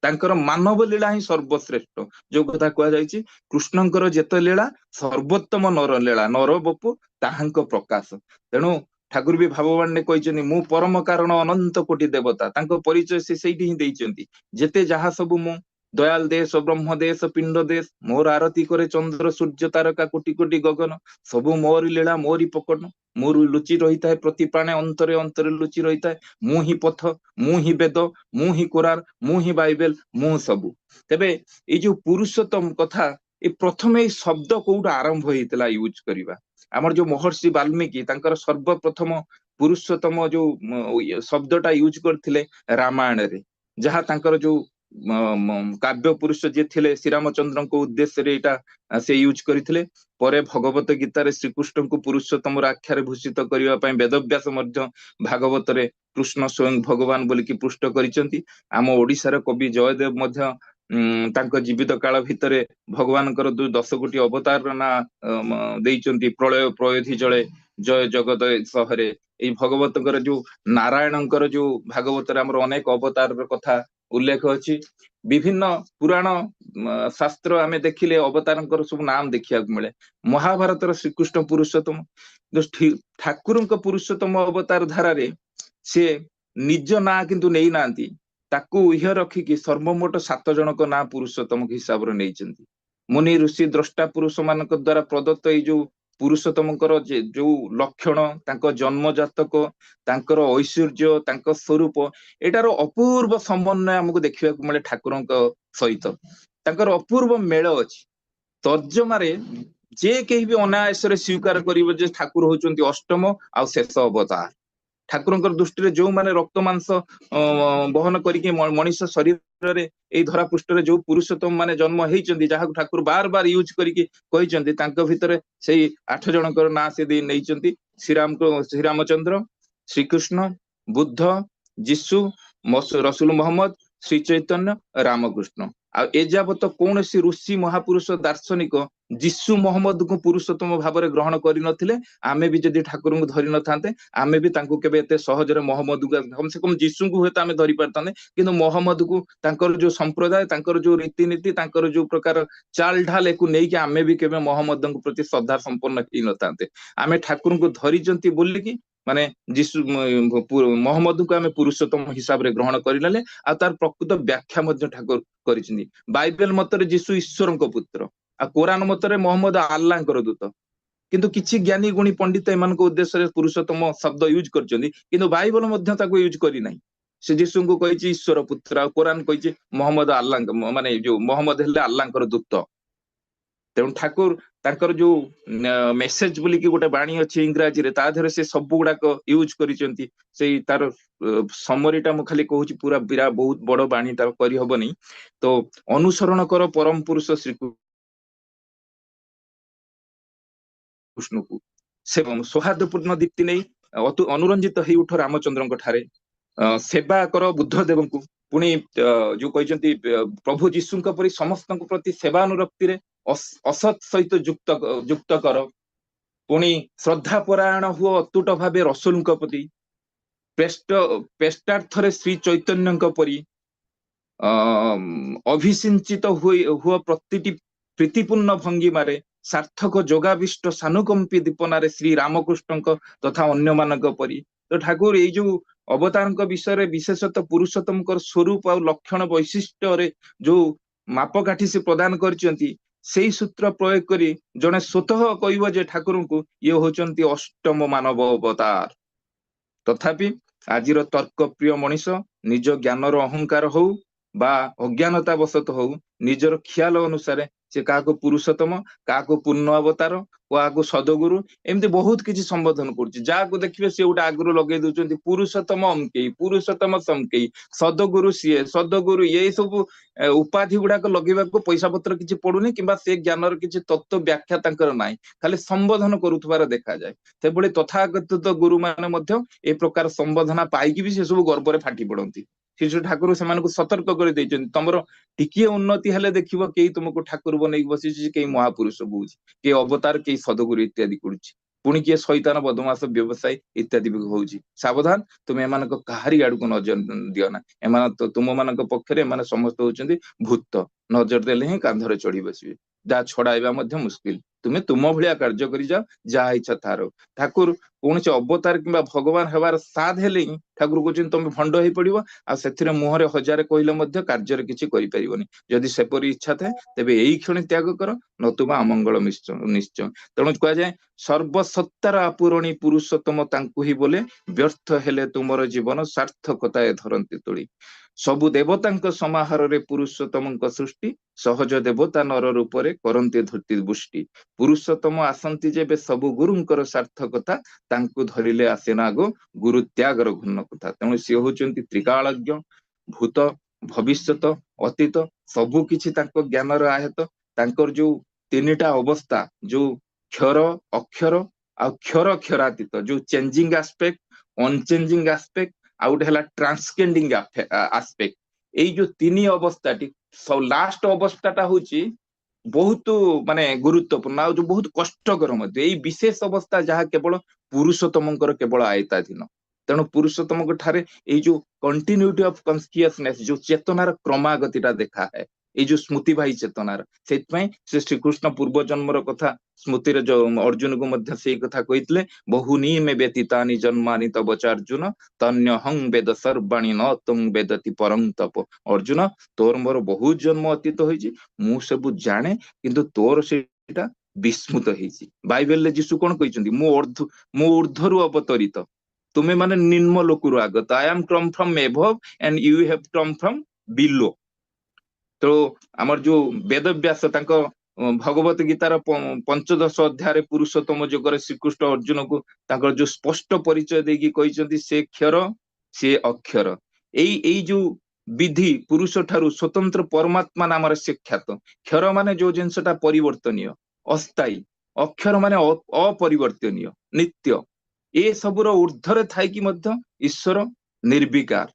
ତାଙ୍କର ମାନବ ଲୀଳା ହିଁ ସର୍ବଶ୍ରେଷ୍ଠ। ଯୋଉ କଥା କୁହାଯାଇଛି, କୃଷ୍ଣଙ୍କର ଯେତେ ଲୀଳା ସର୍ବୋତ୍ତମ ନର ଲୀଳା, ନର ବପୁ ତାହାଙ୍କ ପ୍ରକାଶ। ତେଣୁ ଠାକୁର ବି ଭାବବାଣୀରେ କହିଛନ୍ତି, ମୁଁ ପରମ କାରଣ ଅନନ୍ତ କୋଟି ଦେବତା। ତାଙ୍କ ପରିଚୟ ସେ ସେଇଠି ହିଁ ଦେଇଛନ୍ତି। ଯେତେ ଯାହା ସବୁ ମୁଁ ଦୟାଲ ଦେଶ, ବ୍ରହ୍ମ ଦେଶ, ପିଣ୍ଡ ଦେଶ, ମୋର ଆରତି କରେ ଚନ୍ଦ୍ର ସୂର୍ଯ୍ୟ ତାରକା କୋଟି କୋଟି ଗଗନ, ସବୁ ମୋରି ଲୀଳା ମୋରି ପକନ, ମୋର ଲୁଚି ରହିଥାଏ ପ୍ରତି ପ୍ରାଣେ ଅନ୍ତରେ ଅନ୍ତରେ ଲୁଚି ରହିଥାଏ। ମୁଁ ହିଁ ପଥ, ମୁଁ ହିଁ ବେଦ, ମୁଁ ହିଁ କୋରାନ, ମୁଁ ହିଁ ବାଇବେଲ, ମୁଁ ସବୁ। ତେବେ ଏଇ ଯୋଉ ପୁରୁଷୋତ୍ତମ କଥା, ଏ ପ୍ରଥମେ ଏଇ ଶବ୍ଦ କୋଉଠୁ ଆରମ୍ଭ ହେଇଥିଲା ୟୁଜ କରିବା? ଆମର ଯୋଉ ମହର୍ଷି ବାଲ୍ମୀକି ତାଙ୍କର ସର୍ବପ୍ରଥମ ପୁରୁଷୋତ୍ତମ ଯୋଉ ଶବ୍ଦଟା ୟୁଜ କରିଥିଲେ ରାମାୟଣରେ, ଯାହା ତାଙ୍କର ଯୋଉ କାବ୍ୟ ପୁରୁଷ ଯିଏ ଥିଲେ ଶ୍ରୀରାମଚନ୍ଦ୍ରଙ୍କ ଉଦ୍ଦେଶ୍ୟରେ ଏଇଟା ସେ ୟୁଜ କରିଥିଲେ। ପରେ ଭଗବତ ଗୀତାରେ ଶ୍ରୀକୃଷ୍ଣଙ୍କୁ ପୁରୁଷୋତ୍ତମର ଆଖ୍ୟାରେ ଭୂଷିତ କରିବା ପାଇଁ ବେଦବ୍ୟାସ ମଧ୍ୟ ଭାଗବତରେ କୃଷ୍ଣ ସ୍ୱୟଂ ଭଗବାନ ବୋଲିକି ପୃଷ୍ଟ କରିଛନ୍ତି। ଆମ ଓଡିଶାର କବି ଜୟଦେବ ମଧ୍ୟ ତାଙ୍କ ଜୀବିତ କାଳ ଭିତରେ ଭଗବାନଙ୍କର 10 କୋଟି ଅବତାରର ନାଁ ଦେଇଛନ୍ତି। ପ୍ରଳୟ ପ୍ରୟୋଧି ଜଳେ, ଜୟ ଜଗତ ସହରେ। ଏଇ ଭଗବତଙ୍କର ଯୋଉ ନାରାୟଣଙ୍କର ଯୋଉ ଭାଗବତରେ ଆମର ଅନେକ ଅବତାରର କଥା ଉଲ୍ଲେଖ ଅଛି। ବିଭିନ୍ନ ପୁରାଣ ଶାସ୍ତ୍ର ଆମେ ଦେଖିଲେ ଅବତାରଙ୍କର ସବୁ ନାମ ଦେଖିବାକୁ ମିଳେ। ମହାଭାରତର ଶ୍ରୀକୃଷ୍ଣ ପୁରୁଷୋତ୍ତମ, ଠାକୁରଙ୍କ ପୁରୁଷୋତ୍ତମ ଅବତାର ଧାରାରେ ସେ ନିଜ ନାଁ କିନ୍ତୁ ନେଇନାହାନ୍ତି, ତାକୁ ଇହ ରଖିକି ସର୍ବମୋଟ 7 ଜଣଙ୍କ ନାଁ ପୁରୁଷୋତ୍ତମ ହିସାବରେ ନେଇଛନ୍ତି। ମୁନି ଋଷି ଦ୍ରଷ୍ଟା ପୁରୁଷ ମାନଙ୍କ ଦ୍ଵାରା ପ୍ରଦତ୍ତ ଏଇ ଯୋଉ ପୁରୁଷୋତ୍ତମଙ୍କର ଯୋଉ ଲକ୍ଷଣ, ତାଙ୍କ ଜନ୍ମ ଜାତକ, ତାଙ୍କର ଐଶ୍ୱର୍ଯ୍ୟ, ତାଙ୍କ ସ୍ୱରୂପ, ଏଟାର ଅପୂର୍ବ ସମନ୍ୱୟ ଆମକୁ ଦେଖିବାକୁ ମିଳେ ଠାକୁରଙ୍କ ସହିତ। ତାଙ୍କର ଅପୂର୍ବ ମେଳ ଅଛି। ତର୍ଜମାରେ ଯେ କେହି ବି ଅନାୟାସରେ ସ୍ୱୀକାର କରିବ ଯେ ଠାକୁର ହଉଛନ୍ତି ଅଷ୍ଟମ ଆଉ ଶେଷ ଅବତାର। ଠାକୁରଙ୍କର ଦୃଷ୍ଟିରେ ଯୋଉମାନେ ରକ୍ତ ମାଂସ ବହନ କରିକି ମଣିଷ ଶରୀରରେ ଏଇ ଧରା ପୃଷ୍ଠରେ ଯୋଉ ପୁରୁଷୋତ୍ତମ ମାନେ ଜନ୍ମ ହେଇଛନ୍ତି, ଯାହାକୁ ଠାକୁର ବାର ବାର ୟୁଜ କରିକି କହିଛନ୍ତି, ତାଙ୍କ ଭିତରେ ସେଇ 8 ଜଣଙ୍କର ନାଁ ସେ ଦେଇ ନେଇଛନ୍ତି। ଶ୍ରୀରାମଚନ୍ଦ୍ର, ଶ୍ରୀକୃଷ୍ଣ, ବୁଦ୍ଧ, ଯୀଶୁ, ରସୁଲ ମହମ୍ମଦ, ଶ୍ରୀ ଚୈତନ୍ୟ, ରାମକୃଷ୍ଣ। ଆଉ ଏଯାବତ କୌଣସି ଋଷି ମହାପୁରୁଷ ଦାର୍ଶନିକ ଯୀଶୁ ମହମ୍ମଦଙ୍କୁ ପୁରୁଷୋତ୍ତମ ଭାବରେ ଗ୍ରହଣ କରିନଥିଲେ। ଆମେ ବି ଯଦି ଠାକୁରଙ୍କୁ ଧରି ନଥାନ୍ତେ, ଆମେ ବି ତାଙ୍କୁ କେବେ ଏତେ ସହଜରେ ମହମ୍ମଦକୁ କମ ସେ କମ ଯୀଶୁଙ୍କୁ ହୁଏତ ଆମେ ଧରି ପାରିଥାନ୍ତେ, କିନ୍ତୁ ମହମ୍ମଦକୁ ତାଙ୍କର ଯୋଉ ସମ୍ପ୍ରଦାୟ, ତାଙ୍କର ଯୋଉ ରୀତିନୀତି, ତାଙ୍କର ଯୋଉ ପ୍ରକାର ଚାଲ ଢାଲ, ଏକୁ ନେଇକି ଆମେ ବି କେବେ ମହମ୍ମଦଙ୍କ ପ୍ରତି ଶ୍ରଦ୍ଧା ସମ୍ପନ୍ନ ହେଇନଥାନ୍ତେ। ଆମେ ଠାକୁରଙ୍କୁ ଧରିଛନ୍ତି ବୋଲିକି ମାନେ ଯୀଶୁ ମହମ୍ମଦଙ୍କୁ ଆମେ ପୁରୁଷୋତ୍ତମ ହିସାବରେ ଗ୍ରହଣ କରିନେଲେ। ଆଉ ତାର ପ୍ରକୃତ ବ୍ୟାଖ୍ୟା ମଧ୍ୟ ଠାକୁର କରିଛନ୍ତି। ବାଇବେଲ ମତରେ ଯୀଶୁ ଈଶ୍ୱରଙ୍କ ପୁତ୍ର, ଆଉ କୋରାନ ମତରେ ମହମ୍ମଦ ଆଲ୍ଲାହଙ୍କର ଦୂତ। କିନ୍ତୁ କିଛି ଜ୍ଞାନୀ ଗୁଣୀ ପଣ୍ଡିତ ଏମାନଙ୍କ ଉଦ୍ଦେଶ୍ୟରେ ପୁରୁଷୋତ୍ତମ ଶବ୍ଦ ୟୁଜ କରିଛନ୍ତି, କିନ୍ତୁ ବାଇବଲ ମଧ୍ୟ ତାକୁ ୟୁଜ କରିନାହିଁ। ସେ ଯୀଶୁଙ୍କୁ କହିଛି ଈଶ୍ୱର ପୁତ୍ର, ଆଉ କୋରାନ କହିଛି ମହମ୍ମଦ ଆଲ୍ଲାହଙ୍କ, ମାନେ ଯୋଉ ମହମ୍ମଦ ହେଲେ ଆଲ୍ଲାହଙ୍କର ଦୂତ। ତେଣୁ ଠାକୁର ତାଙ୍କର ଯୋଉ ମେସେଜ ବୋଲିକି ଗୋଟେ ବାଣୀ ଅଛି ଇଂରାଜୀରେ, ତା ଦେହରେ ସେ ସବୁ ଗୁଡାକ ୟୁଜ କରିଛନ୍ତି। ସେଇ ତାର ସମରୀଟା ମୁଁ ଖାଲି କହୁଛି, ପୁରା ବିରା ବହୁତ ବଡ ବାଣୀ, ତାର କରିହବନି। ତ ଅନୁସରଣ କର ପରମ ପୁରୁଷ ଶ୍ରୀକୃଷ୍ଣକୁ, ସେ ସୌହାର୍ଦ୍ଦ୍ୟପୂର୍ଣ୍ଣ ଦୀପ୍ତି ନେଇ ଅନୁରଞ୍ଜିତ ହେଇ ଉଠ ରାମଚନ୍ଦ୍ରଙ୍କ ଠାରେ, ସେବା କର ବୁଦ୍ଧ ଦେବଙ୍କୁ। ପୁଣି ଯୋଉ କହିଛନ୍ତି ପ୍ରଭୁ ଯୀଶୁଙ୍କ ପରି ସମସ୍ତଙ୍କ ପ୍ରତି ସେବାନୁରକ୍ତିରେ ଅସତ୍ ସହିତ ଯୁକ୍ତ କର। ପୁଣି ଶ୍ରଦ୍ଧା ପରାୟଣ ହୁଅ ଅତୁଟ ଭାବେ ରସୁଲଙ୍କ ପ୍ରତି। ପେଷ୍ଟାର୍ଥରେ ଶ୍ରୀ ଚୈତନ୍ୟଙ୍କ ପରି ଅଭିସିଞ୍ଚିତ ହୁଅ ପ୍ରତିଟି ପ୍ରୀତିପୂର୍ଣ୍ଣ ଭଙ୍ଗିମାରେ। ସାର୍ଥକ ଯୋଗାବିଷ୍ଟ ସାନୁକମ୍ପୀ ଦୀପନାରେ ଶ୍ରୀ ରାମକୃଷ୍ଣଙ୍କ ତଥା ଅନ୍ୟମାନଙ୍କ ପରି। ତ ଠାକୁର ଏଇ ଯୋଉ ଅବତାରଙ୍କ ବିଷୟରେ, ବିଶେଷତଃ ପୁରୁଷୋତ୍ତମଙ୍କର ସ୍ୱରୂପ ଆଉ ଲକ୍ଷଣ ବୈଶିଷ୍ଟ୍ୟରେ ଯୋଉ ମାପକାଠି ସେ ପ୍ରଦାନ କରିଛନ୍ତି, ସେଇ ସୂତ୍ର ପ୍ରୟୋଗ କରି ଜଣେ ସ୍ୱତଃ କହିବ ଯେ ଠାକୁରଙ୍କୁ ଇଏ ହଉଛନ୍ତି ଅଷ୍ଟମ ମାନବ ଅବତାର। ତଥାପି ଆଜିର ତର୍କ ପ୍ରିୟ ମଣିଷ ନିଜ ଜ୍ଞାନର ଅହଙ୍କାର ହଉ ବା ଅଜ୍ଞାନତା ବଶତଃ ହଉ, ନିଜର ଖିଆଲ ଅନୁସାରେ ସେ କାହାକୁ ପୁରୁଷୋତ୍ତମ, କାହାକୁ ପୂର୍ଣ୍ଣ ଅବତାର, କାହାକୁ ସଦଗୁରୁ, ଏମିତି ବହୁତ କିଛି ସମ୍ବୋଧନ କରୁଛି। ଯାହାକୁ ଦେଖିବେ ସେ ଗୋଟେ ଆଗରୁ ଲଗେଇ ଦଉଛନ୍ତି ପୁରୁଷୋତ୍ତମ ଅମକେଇ, ପୁରୁଷୋତ୍ତମ ସମକେଇ, ସଦଗୁରୁ ସିଏ, ସଦଗୁରୁ ଏଇ ସବୁ ଉପାଧି ଗୁଡାକ ଲଗେଇବାକୁ ପଇସା ପତ୍ର କିଛି ପଡୁନି, କିମ୍ବା ସେ ଜ୍ଞାନର କିଛି ତତ୍ତ୍ୱ ବ୍ୟାଖ୍ୟା ତାଙ୍କର ନାହିଁ, ଖାଲି ସମ୍ବୋଧନ କରୁଥିବାର ଦେଖାଯାଏ। ସେଭଳି ତଥାଗତ ଗୁରୁ ମାନେ ମଧ୍ୟ ଏ ପ୍ରକାର ସମ୍ବୋଧନା ପାଇକି ବି ସେ ସବୁ ଗର୍ବରେ ଫାଟି ପଡନ୍ତି। ଶ୍ରୀ ଠାକୁର ସେମାନଙ୍କୁ ସତର୍କ କରି ଦେଇଛନ୍ତି, ତମର ଟିକିଏ ଉନ୍ନତି ହେଲେ ଦେଖିବ କେହି ତୁମକୁ ଠାକୁର ବନେଇକି ବସିଛି, କେହି ମହାପୁରୁଷ କହୁଛି, କେହି ଅବତାର, କେହି ସଦଗୁରୁ ଇତ୍ୟାଦି କରୁଛି, ପୁଣି କିଏ ଶୈତାନ ବଦମାସ ବ୍ୟବସାୟୀ ଇତ୍ୟାଦି ବି ହଉଛି। ସାବଧାନ, ତୁମେ ଏମାନଙ୍କ କାହାରି ଆଡକୁ ନଜର ଦିଅ ନା। ଏମାନେ ତୁମ ମାନଙ୍କ ପକ୍ଷରେ ଏମାନେ ସମସ୍ତେ ହଉଛନ୍ତି ଭୂତ, ନଜର ଦେଲେ ହିଁ କାନ୍ଧରେ ଚଢି ବସିବେ, ଯାହା ଛଡାଇବା ମଧ୍ୟ ମୁସ୍କିଲ। ତୁମେ ତୁମ ଭଳିଆ କାର୍ଯ୍ୟ କରି ଯାଅ, ଯାହା ଇଚ୍ଛା ତାର। ଠାକୁର କୌଣସି ଅବତାର କିମ୍ବା ଭଗବାନ ହେବାର ସାଧ ହେଲେ ହିଁ ଠାକୁର କହୁଛନ୍ତି ତମେ ଭଣ୍ଡ ହେଇ ପଡିବ, ଆଉ ସେଥିରେ ମୁହଁରେ ହଜାରେ କହିଲେ ମଧ୍ୟ କାର୍ଯ୍ୟରେ କିଛି କରିପାରିବନି। ଯଦି ସେପରି ଇଚ୍ଛା ଥାଏ ତେବେ ଏଇ କ୍ଷଣି ତ୍ୟାଗ କର, ନତୁବା ଅମଙ୍ଗଳ ନିଶ୍ଚୟ। ତେଣୁ କୁହାଯାଏ ସର୍ବସତ୍ତାର ଆପୁରଣୀ ପୁରୁଷୋତ୍ତମ ତାଙ୍କୁ ହିଁ ବୋଲେ, ବ୍ୟର୍ଥ ହେଲେ ତୁମର ଜୀବନ ସାର୍ଥକତାଏ ଧରନ୍ତି ତୋଳି। ସବୁ ଦେବତାଙ୍କ ସମାହାରରେ ପୁରୁଷୋତ୍ତମଙ୍କ ସୃଷ୍ଟି, ସହଜ ଦେବତା ନର ରୂପରେ କରନ୍ତି ଧୃତି ବୃଷ୍ଟି। ପୁରୁଷୋତ୍ତମ ଆସନ୍ତି ଯେବେ ସବୁ ଗୁରୁଙ୍କର ସାର୍ଥକତା, ତାଙ୍କୁ ଧରିଲେ ଆସେ ନା ଆଗ ଗୁରୁ ତ୍ୟାଗର ଘୂର୍ଣ୍ଣ କଥା। ତେଣୁ ସିଏ ହଉଛନ୍ତି ତ୍ରିକାଳଜ୍ଞ, ଭୂତ, ଭବିଷ୍ୟତ, ଅତୀତ, ସବୁ କିଛି ତାଙ୍କ ଜ୍ଞାନର ଆୟତ। ତାଙ୍କର ଯୋଉ ତିନିଟା ଅବସ୍ଥା, ଯୋଉ କ୍ଷର, ଅକ୍ଷର ଆଉ କ୍ଷର କ୍ଷରାତୀତ, ଯୋଉ ଚେଞ୍ଜିଂ ଆସ୍ପେକ୍ଟ, ଅନଚେଞ୍ଜିଂ ଆସ୍ପେକ୍ଟ, ଆଉ ଗୋଟେ ହେଲା ଟ୍ରାନ୍ସକେଣ୍ଡିଂ ଆସ୍ପେକ୍ଟ। ଏଇ ଯୋଉ ତିନି ଅବସ୍ଥାଟି, ଲାଷ୍ଟ ଅବସ୍ଥାଟା ହଉଛି ବହୁତ ମାନେ ଗୁରୁତ୍ୱପୂର୍ଣ୍ଣ, ଆଉ ଯୋଉ ବହୁତ କଷ୍ଟକର ମଧ୍ୟ। ଏଇ ବିଶେଷ ଅବସ୍ଥା ଯାହା କେବଳ ପୁରୁଷୋତ୍ତମଙ୍କର କେବଳ ଆୟତାଧୀନ। ତେଣୁ ପୁରୁଷୋତ୍ତମଙ୍କ ଠାରେ ଏଇ ଯୋଉ କଣ୍ଟିନ୍ୟୁଟି ଅଫ କନସିୟସନେସ, ଯୋଉ ଚେତନାର କ୍ରମାଗତିଟା ଦେଖାଏ, ଏଇ ଯୋଉ ସ୍ମୃତିବାହୀ ଚେତନାର, ସେଥିପାଇଁ ସେ ଶ୍ରୀକୃଷ୍ଣ ପୂର୍ବ ଜନ୍ମର କଥା ସ୍ମୃତିରେ ଯୋଉ ଅର୍ଜୁନକୁ ମଧ୍ୟ ସେଇ କଥା କହିଥିଲେ, ବହୁନୀ ମେ ବ୍ୟତୀତାନି ଜନ୍ମାନି ତବ ଚାର୍ଜୁନ, ତନ୍ୟହଂ ବେଦ ସର୍ବାଣୀ ନ ତୁଂ ବେଦତି ପରଂ ତପ। ଅର୍ଜୁନ, ତୋର ମୋର ବହୁତ ଜନ୍ମ ଅତୀତ ହେଇଛି, ମୁଁ ସବୁ ଜାଣେ, କିନ୍ତୁ ତୋର ସେଇଟା ବିସ୍ମୃତ ହେଇଛି। ବାଇବେଲରେ ଯୀଶୁ କଣ କହିଛନ୍ତି, ମୁଁ ଉର୍ଦ୍ଧ୍ୱରୁ ଅବତରିତ, ତୁମେ ମାନେ ନିମ୍ନ ଲୋକରୁ ଆଗତ। I am come from above and you have come from below. ତ ଆମର ଯୋଉ ବେଦବ୍ୟାସ ତାଙ୍କ ଭଗବତ ଗୀତାର ପଞ୍ଚଦଶ ଅଧ୍ୟାୟରେ ପୁରୁଷୋତ୍ତମ ଯୋଗରେ ଶ୍ରୀକୃଷ୍ଣ ଅର୍ଜୁନକୁ ତାଙ୍କର ଯୋଉ ସ୍ପଷ୍ଟ ପରିଚୟ ଦେଇକି କହିଛନ୍ତି ସେ କ୍ଷର ସେ ଅକ୍ଷର। ଏଇ ଯୋଉ ବିଧି ପୁରୁଷ ଠାରୁ ସ୍ୱତନ୍ତ୍ର ପରମାତ୍ମା ନାମରେ ସେ ଖ୍ୟାତ। କ୍ଷର ମାନେ ଯୋଉ ଜିନିଷଟା ପରିବର୍ତ୍ତନୀୟ ଅସ୍ଥାୟୀ, ଅକ୍ଷର ମାନେ ଅପରିବର୍ତ୍ତନୀୟ ନିତ୍ୟ। ଏ ସବୁର ଉର୍ଦ୍ଧ୍ୱରେ ଥାଇକି ମଧ୍ୟ ଈଶ୍ୱର ନିର୍ବିକାର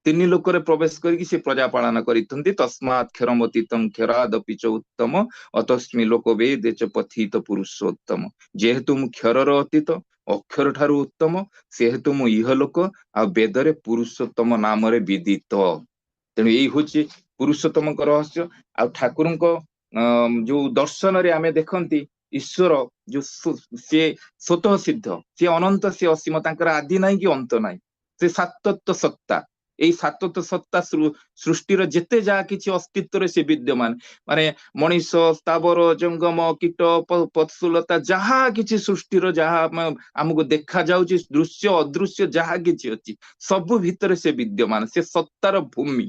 ତିନି ଲୋକରେ ପ୍ରବେଶ କରିକି ସେ ପ୍ରଜା ପାଳନ କରିଛନ୍ତି। ତସ୍ମାତ୍ କ୍ଷରମତୀତଂ କ୍ଷରାଦପି ଚ ଉତ୍ତମ ଅତସ୍ମି ଲୋକ ବେଦେ ଚ ପଥିତ ପୁରୁଷୋତ୍ତମ। ଯେହେତୁ ମୁଁ କ୍ଷରର ଅତୀତ ଅକ୍ଷର ଠାରୁ ଉତ୍ତମ, ସେହେତୁ ମୁଁ ଇହଲୋକ ଆଉ ବେଦରେ ପୁରୁଷୋତ୍ତମ ନାମରେ ବିଦିତ। ତେଣୁ ଏଇ ହଉଛି ପୁରୁଷୋତ୍ତମଙ୍କ ରହସ୍ୟ। ଆଉ ଠାକୁରଙ୍କ ଯୋଉ ଦର୍ଶନରେ ଆମେ ଦେଖନ୍ତି ଈଶ୍ୱର ଯୋଉ ସିଏ ସ୍ୱତଃ ସିଦ୍ଧ, ସିଏ ଅନନ୍ତ, ସିଏ ଅସୀମ, ତାଙ୍କର ଆଦି ନାହିଁ କି ଅନ୍ତ ନାହିଁ। ସେ ସାତତ୍ଵ ସତ୍ତା। ଏଇ ସାତତ୍ଵ ସତ୍ତା ସୃଷ୍ଟିର ଯେତେ ଯାହା କିଛି ଅସ୍ତିତ୍ୱରେ ସେ ବିଦ୍ୟମାନ, ମାନେ ମଣିଷ, ସ୍ଥାବର, ଜଙ୍ଗମ, କୀଟ, ପଶୁଲତା, ଯାହା କିଛି ସୃଷ୍ଟିର ଯାହା ଆମକୁ ଦେଖା ଯାଉଛି ଦୃଶ୍ୟ ଅଦୃଶ୍ୟ ଯାହା କିଛି ଅଛି ସବୁ ଭିତରେ ସେ ବିଦ୍ୟମାନ, ସେ ସତ୍ତାର ଭୂମି।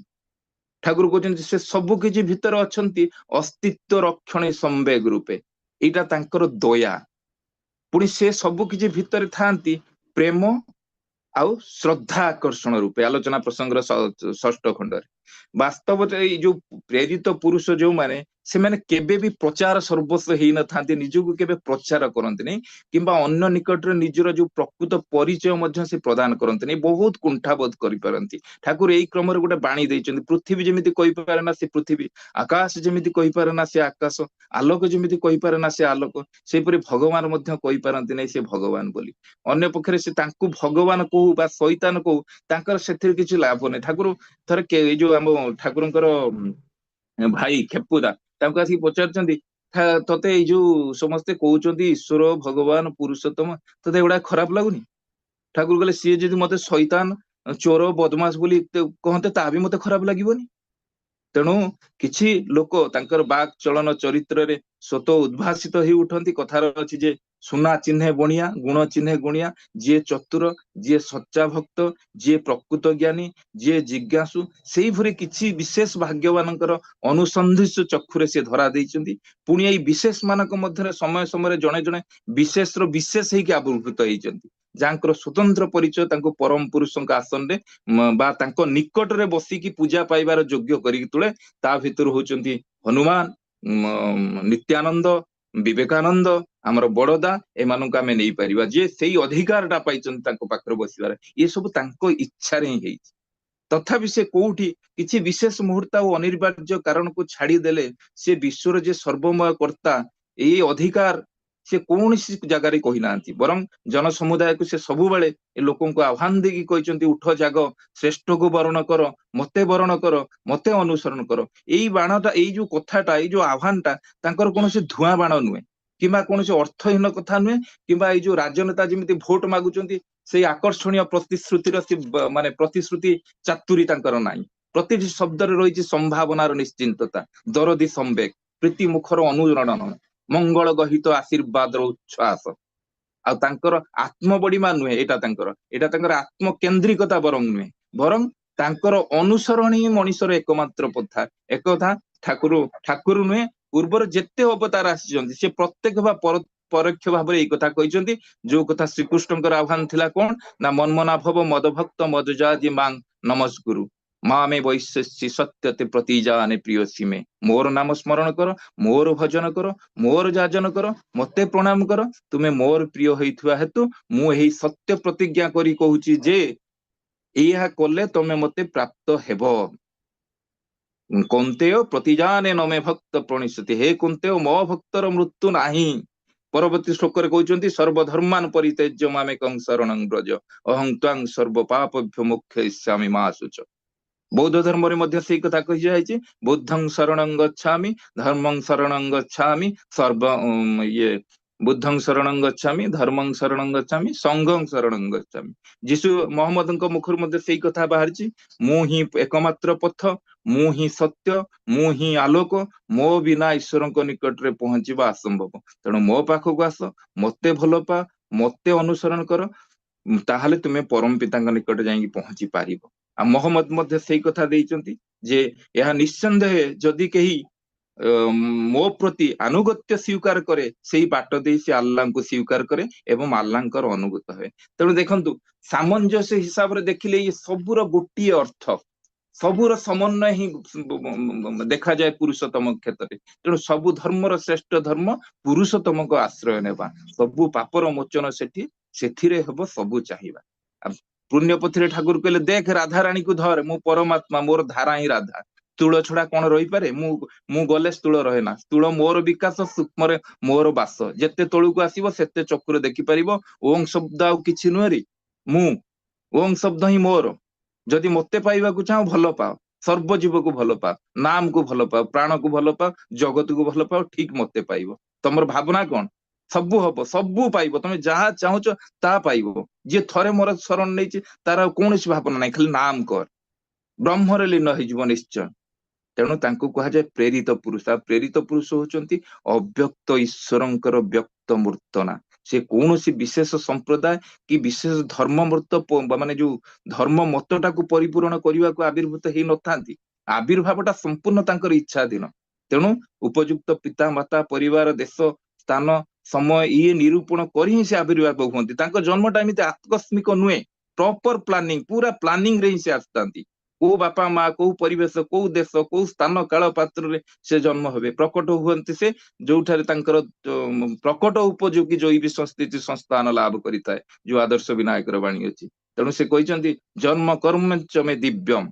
ଠାକୁର କହୁଛନ୍ତି ସେ ସବୁ କିଛି ଭିତରେ ଅଛନ୍ତି ଅସ୍ତିତ୍ୱ ରକ୍ଷଣୀ ସମ୍ବେଗ ରୂପେ। ଏଇଟା ତାଙ୍କର ଦୟା। ପୁଣି ସେ ସବୁ କିଛି ଭିତରେ ଥାନ୍ତି ପ୍ରେମ ଆଉ ଶ୍ରଦ୍ଧା ଆକର୍ଷଣ ରୂପେ। ଆଲୋଚନା ପ୍ରସଙ୍ଗର ଷଷ୍ଠ ଖଣ୍ଡରେ ବାସ୍ତବରେ ଏଇ ଯୋଉ ପ୍ରେରିତ ପୁରୁଷ ଯୋଉମାନେ, ସେମାନେ କେବେ ବି ପ୍ରଚାର ସର୍ବସ୍ୱ ହେଇନଥାନ୍ତି, ନିଜକୁ କେବେ ପ୍ରଚାର କରନ୍ତିନି କିମ୍ବା ଅନ୍ୟ ନିକଟରେ ନିଜର ଯୋଉ ପ୍ରକୃତ ପରିଚୟ ମଧ୍ୟ ସେ ପ୍ରଦାନ କରନ୍ତିନି, ବହୁତ କୁଣ୍ଠାବୋଧ କରିପାରନ୍ତି। ଠାକୁର ଏଇ କ୍ରମରେ ଗୋଟେ ବାଣୀ ଦେଇଛନ୍ତି, ପୃଥିବୀ ଯେମିତି କହିପାରେ ନା ସେ ପୃଥିବୀ, ଆକାଶ ଯେମିତି କହିପାରେ ନା ସେ ଆକାଶ, ଆଲୋକ ଯେମିତି କହିପାରେ ନା ସେ ଆଲୋକ, ସେହିପରି ଭଗବାନ ମଧ୍ୟ କହିପାରନ୍ତି ନାହିଁ ସେ ଭଗବାନ ବୋଲି। ଅନ୍ୟ ପକ୍ଷରେ ସେ ତାଙ୍କୁ ଭଗବାନ କହୁ ବା ଶୈତାନ କହୁ, ତାଙ୍କର ସେଥିରେ କିଛି ଲାଭ ନାହିଁ। ଠାକୁର ଥରେ ଏଇ ଯୋଉ ଆମ ଠାକୁରଙ୍କର ଭାଇ ଖେପୁଦା ତାଙ୍କୁ ଆସିକି ପଚାରୁଛନ୍ତି, ତତେ ଏଇ ଯୋଉ ସମସ୍ତେ କହୁଛନ୍ତି ଈଶ୍ୱର, ଭଗବାନ, ପୁରୁଷୋତ୍ତମ, ତତେ ଏଗୁଡା ଖରାପ ଲାଗୁନି? ଠାକୁର କହିଲେ ସିଏ ଯଦି ମତେ ଶୈତାନ, ଚୋର, ବଦମାସ ବୋଲି କହନ୍ତେ ତାହା ବି ମତେ ଖରାପ ଲାଗିବନି। ତେଣୁ କିଛି ଲୋକ ତାଙ୍କର ବାକ୍ ଚଳନ ଚରିତ୍ରରେ ସ୍ୱତଃ ଉଦ୍ଭାସିତ ହେଇ ଉଠନ୍ତି। କଥାର ଅଛି ଯେ ସୁନା ଚିହ୍ନେ ବଣିଆ, ଗୁଣ ଚିହ୍ନେ ଗୁଣିଆ। ଯିଏ ଚତୁର, ଯିଏ ସଚ୍ଚା ଭକ୍ତ, ଯିଏ ପ୍ରକୃତ ଜ୍ଞାନୀ, ଯିଏ ଜିଜ୍ଞାସୁ, ସେଇଭଳି କିଛି ବିଶେଷ ଭାଗ୍ୟବାନଙ୍କର ଅନୁସନ୍ଧିତ ଚକ୍ଷୁରେ ସେ ଧରା ଦେଇଛନ୍ତି। ପୁଣି ଏଇ ବିଶେଷ ମାନଙ୍କ ମଧ୍ୟରେ ସମୟ ସମୟରେ ଜଣେ ଜଣେ ବିଶେଷର ବିଶେଷ ହେଇକି ଆବିର୍ଭୂତ ହେଇଛନ୍ତି, ଯାହାଙ୍କର ସ୍ୱତନ୍ତ୍ର ପରିଚୟ ତାଙ୍କୁ ପରମ ପୁରୁଷଙ୍କ ଆସନରେ ବା ତାଙ୍କ ନିକଟରେ ବସିକି ପୂଜା ପାଇବାର ଯୋଗ୍ୟ କରିକି ତୁଳେ। ତା ଭିତରୁ ହଉଛନ୍ତି ହନୁମାନ, ନିତ୍ୟାନନ୍ଦ, ବିବେକାନନ୍ଦ, ଆମର ବଡଦା, ଏମାନଙ୍କୁ ଆମେ ନେଇପାରିବା, ଯେ ସେଇ ଅଧିକାରଟା ପାଇଛନ୍ତି ତାଙ୍କ ପାଖରେ ବସିବାର। ଏ ସବୁ ତାଙ୍କ ଇଚ୍ଛାରେ ହିଁ ହେଇଛି। ତଥାପି ସେ କୋଉଠି କିଛି ବିଶେଷ ମୁହୂର୍ତ୍ତ ଆଉ ଅନିବାର୍ଯ୍ୟ କାରଣକୁ ଛାଡିଦେଲେ ସେ ବିଶ୍ୱର ଯେ ସର୍ବମୟ କର୍ତ୍ତା, ଏଇ ଅଧିକାର ସେ କୌଣସି ଜାଗାରେ କହିନାହାନ୍ତି। ବରଂ ଜନସମୁଦାୟକୁ ସେ ସବୁବେଳେ ଏ ଲୋକଙ୍କୁ ଆହ୍ୱାନ ଦେଇକି କହିଛନ୍ତି, ଉଠ ଜାଗ, ଶ୍ରେଷ୍ଠକୁ ବରଣ କର, ମତେ ବରଣ କର, ମତେ ଅନୁସରଣ କର। ଏଇ ବାଣଟା, ଏଇ ଯୋଉ କଥାଟା, ଏଇ ଯୋଉ ଆହ୍ୱାନଟା ତାଙ୍କର କୌଣସି ଧୂଆଁ ବାଣ ନୁହେଁ କିମ୍ବା କୌଣସି ଅର୍ଥହୀନ କଥା ନୁହେଁ, କିମ୍ବା ଏଇ ଯୋଉ ରାଜନେତା ଯେମିତି ଭୋଟ ମାଗୁଛନ୍ତି ସେଇ ଆକର୍ଷଣୀୟ ପ୍ରତିଶ୍ରୁତିର ମାନେ ପ୍ରତିଶ୍ରୁତି ଚାତୁରୀ ତାଙ୍କର ନାହିଁ। ପ୍ରତିଟି ଶବ୍ଦରେ ରହିଛି ସମ୍ଭାବନାର ନିଶ୍ଚିନ୍ତତା, ଦରଦୀ ସମ୍ବେଗ, ପ୍ରୀତି ମୁଖର ଅନୁରଣନ, ମଙ୍ଗଳ ଗହିତ ଆଶୀର୍ବାଦର ଉଚ୍ଛ୍ୱାସ। ଆଉ ତାଙ୍କର ଆତ୍ମବଡିମା ନୁହେଁ ଏଇଟା ତାଙ୍କର ଆତ୍ମକେନ୍ଦ୍ରିକତା ବରଂ ନୁହେଁ, ବରଂ ତାଙ୍କର ଅନୁସରଣ ହିଁ ମଣିଷର ଏକମାତ୍ର ପଥା। ଏକଥା ଠାକୁର ନୁହେଁ, ପୂର୍ବରୁ ଯେତେ ଅବତାର ଆସିଛନ୍ତି ସେ ପ୍ରତ୍ୟେକ ବା ପରୋକ୍ଷ ଭାବରେ ଏଇ କଥା କହିଛନ୍ତି। ଯୋଉ କଥା ଶ୍ରୀକୃଷ୍ଣଙ୍କର ଆହ୍ୱାନ ଥିଲା କଣ ନା, ମନ୍ମନା ଭବ ମଦଭକ୍ତ ମଦଜାଜି ମାଂ ନମସ୍କୁରୁ ମାମେ ବୈଶ୍ୟସୀ ସତ୍ୟତେ ପ୍ରତିଜାନେ ପ୍ରିୟ ସୀମେ। ମୋର ନାମ ସ୍ମରଣ କର, ମୋର ଭଜନ କର, ମୋର ଯାଜନ କର, ମତେ ପ୍ରଣାମ କର, ତୁମେ ମୋର ପ୍ରିୟ ହେଇଥିବା ହେତୁ ମୁଁ ଏହି ସତ୍ୟ ପ୍ରତିଜ୍ଞା କରି କହୁଛି ଯେ ଏହା କଲେ ତମେ ମତେ ପ୍ରାପ୍ତ ହେବ। କୌନ୍ତେୟ ପ୍ରତିଜାନେ ନମେ ଭକ୍ତ ପ୍ରଣିଶତି, ହେ କୌନ୍ତେୟ ମୋ ଭକ୍ତର ମୃତ୍ୟୁ ନାହିଁ। ପରବର୍ତ୍ତୀ ଶ୍ଲୋକରେ କହୁଛନ୍ତି, ସର୍ବଧର୍ମାନ ପରିତ୍ୟଜ୍ୟ ମାମେକଂ ଶରଣଂ ବ୍ରଜ ଅହଂ ତ୍ୱାଂ ସର୍ବ ପାପଭ୍ୟ ମୋକ୍ଷୟିଷ୍ୟାମି ମା ଶୁଚ। ବୌଦ୍ଧ ଧର୍ମରେ ମଧ୍ୟ ସେଇ କଥା କହିଯାଇଛି, ବୁଦ୍ଧଂ ଶରଣଂ ଗଚ୍ଛାମି, ଧର୍ମଂ ଶରଣଂ ଗଚ୍ଛାମି, ବୁଦ୍ଧଂ ଶରଣଂ ଗଚ୍ଛାମି, ଧର୍ମଂ ଶରଣଂ ଗଚ୍ଛାମି, ସଂଘଂ ଶରଣଂ ଗଚ୍ଛାମି। ଯୀଶୁ ମହମ୍ମଦଙ୍କ ମୁଖରୁ ମଧ୍ୟ ସେଇ କଥା ବାହାରିଛି, ମୁଁ ହିଁ ଏକମାତ୍ର ପଥ, ମୁଁ ହିଁ ସତ୍ୟ, ମୁଁ ହିଁ ଆଲୋକ, ମୋ ବିନା ଈଶ୍ୱରଙ୍କ ନିକଟରେ ପହଞ୍ଚିବା ଅସମ୍ଭବ। ତେଣୁ ମୋ ପାଖକୁ ଆସ, ମତେ ଭଲ ପା, ମତେ ଅନୁସରଣ କର, ତାହେଲେ ତୁମେ ପରମ ପିତାଙ୍କ ନିକଟରେ ଯାଇକି ପହଞ୍ଚି ପାରିବ। ଆଉ ମହମ୍ମଦ ମଧ୍ୟ ସେଇ କଥା ଦେଇଛନ୍ତି ଯେ ଏହା ନିଃସନ୍ଦେହ ଯଦି କେହି ମୋ ପ୍ରତି ଆନୁଗତ୍ୟ ସ୍ୱୀକାର କରେ ସେଇ ବାଟ ଦେଇ ସେ ଆଲ୍ଲାହଙ୍କୁ ସ୍ୱୀକାର କରେ ଏବଂ ଆଲ୍ଲାହଙ୍କର ଅନୁଗତ ହୁଏ। ତେଣୁ ଦେଖନ୍ତୁ ସାମଞ୍ଜସ୍ୟ ହିସାବରେ ଦେଖିଲେ ଇଏ ସବୁର ଗୋଟିଏ ଅର୍ଥ, ସବୁର ସମନ୍ୱୟ ହିଁ ଦେଖାଯାଏ ପୁରୁଷୋତ୍ତମ କ୍ଷେତ୍ରରେ। ତେଣୁ ସବୁ ଧର୍ମର ଶ୍ରେଷ୍ଠ ଧର୍ମ ପୁରୁଷୋତ୍ତମଙ୍କ ଆଶ୍ରୟ ନେବା, ସବୁ ପାପର ମୋଚନ ସେଠି, ସେଥିରେ ହବ ସବୁ ଚାହିଁବା। ପୁଣ୍ୟ ପଥିରେ ଠାକୁର କହିଲେ ଦେଖ ରାଧାରାଣୀକୁ ଧର, ମୁଁ ପରମାତ୍ମା, ମୋର ଧାରା ହିଁ ରାଧା, ସ୍ଥୂଳ ଛଡା କଣ ରହିପାରେ, ମୁଁ ଗଲେ ସ୍ଥୂଳ ରହେ ନା, ସ୍ଥୂଳ ମୋର ବିକାଶ, ସୂକ୍ଷ୍ମରେ ମୋର ବାସ, ଯେତେ ତଳକୁ ଆସିବ ସେତେ ଚକ୍ଷୁରେ ଦେଖିପାରିବ। ଓଂ ଶବ୍ଦ ଆଉ କିଛି ନୁହେଁ, ମୁଁ, ଓଂ ଶବ୍ଦ ହିଁ ମୋର। ଯଦି ମତେ ପାଇବାକୁ ଚାହଁ ଭଲ ପାଅ, ସର୍ବଜୀବକୁ ଭଲ ପାଅ, ନାମକୁ ଭଲ ପାଅ, ପ୍ରାଣକୁ ଭଲ ପାଅ, ଜଗତକୁ ଭଲ ପାଅ, ଠିକ ମତେ ପାଇବ। ତମର ଭାବନା କଣ? ସବୁ ହବ, ସବୁ ପାଇବ, ତମେ ଯାହା ଚାହୁଁଛ ତାହା ପାଇବ। ଯିଏ ଥରେ ମୋର ଶରଣ ନେଇଛି ତାର ଆଉ କୌଣସି ଭାବନା ନାହିଁ, ଖାଲି ନାମ କର, ବ୍ରହ୍ମରେ ଲୀନ ହେଇଯିବ ନିଶ୍ଚୟ। ତେଣୁ ତାଙ୍କୁ କୁହାଯାଏ ପ୍ରେରିତ ପୁରୁଷ। ଆଉ ପ୍ରେରିତ ପୁରୁଷ ହଉଛନ୍ତି ଅବ୍ୟକ୍ତ ଈଶ୍ୱରଙ୍କର ବ୍ୟକ୍ତ ମୂର୍ତ୍ତନା। ସେ କୌଣସି ବିଶେଷ ସମ୍ପ୍ରଦାୟ କି ବିଶେଷ ଧର୍ମ ମୂର୍ତ୍ତ ମାନେ ଯୋଉ ଧର୍ମ ମତଟାକୁ ପରିପୂରଣ କରିବାକୁ ଆବିର୍ଭୂତ ହେଇନଥାନ୍ତି। ଆବିର୍ଭାବଟା ସମ୍ପୂର୍ଣ୍ଣ ତାଙ୍କର ଇଚ୍ଛାଧୀନ। ତେଣୁ ଉପଯୁକ୍ତ ପିତା ମାତା ପରିବାର ଦେଶ ସ୍ଥାନ ସମୟ ଇଏ ନିରୂପଣ କରି ହିଁ ସେ ଆବିର୍ଭାବ ହୁଅନ୍ତି। ତାଙ୍କ ଜନ୍ମଟା ଏମିତି ଆକସ୍ମିକ ନୁହେଁ, ପ୍ରପର ପ୍ଲାନିଂ, ପୁରା ପ୍ଲାନିଂ ରେ ହିଁ ସେ ଆସିଥାନ୍ତି। କୋଉ ବାପା ମା, କୋଉ ପରିବେଶ, କୋଉ ଦେଶ, କୋଉ ସ୍ଥାନ କାଳ ପାତ୍ରରେ ସେ ଜନ୍ମ ହେବେ, ପ୍ରକଟ ହୁଅନ୍ତି ସେ ଯୋଉଠାରେ ତାଙ୍କର ପ୍ରକଟ ଉପଯୋଗୀ ଜୈବି ସଂସ୍ଥିତି ସଂସ୍ଥାନ ଲାଭ କରିଥାଏ, ଯୋଉ ଆଦର୍ଶ ବିନାୟକର ବାଣୀ ଅଛି। ତେଣୁ ସେ କହିଛନ୍ତି ଜନ୍ମ କର୍ମଚମେ ଦିବ୍ୟମ,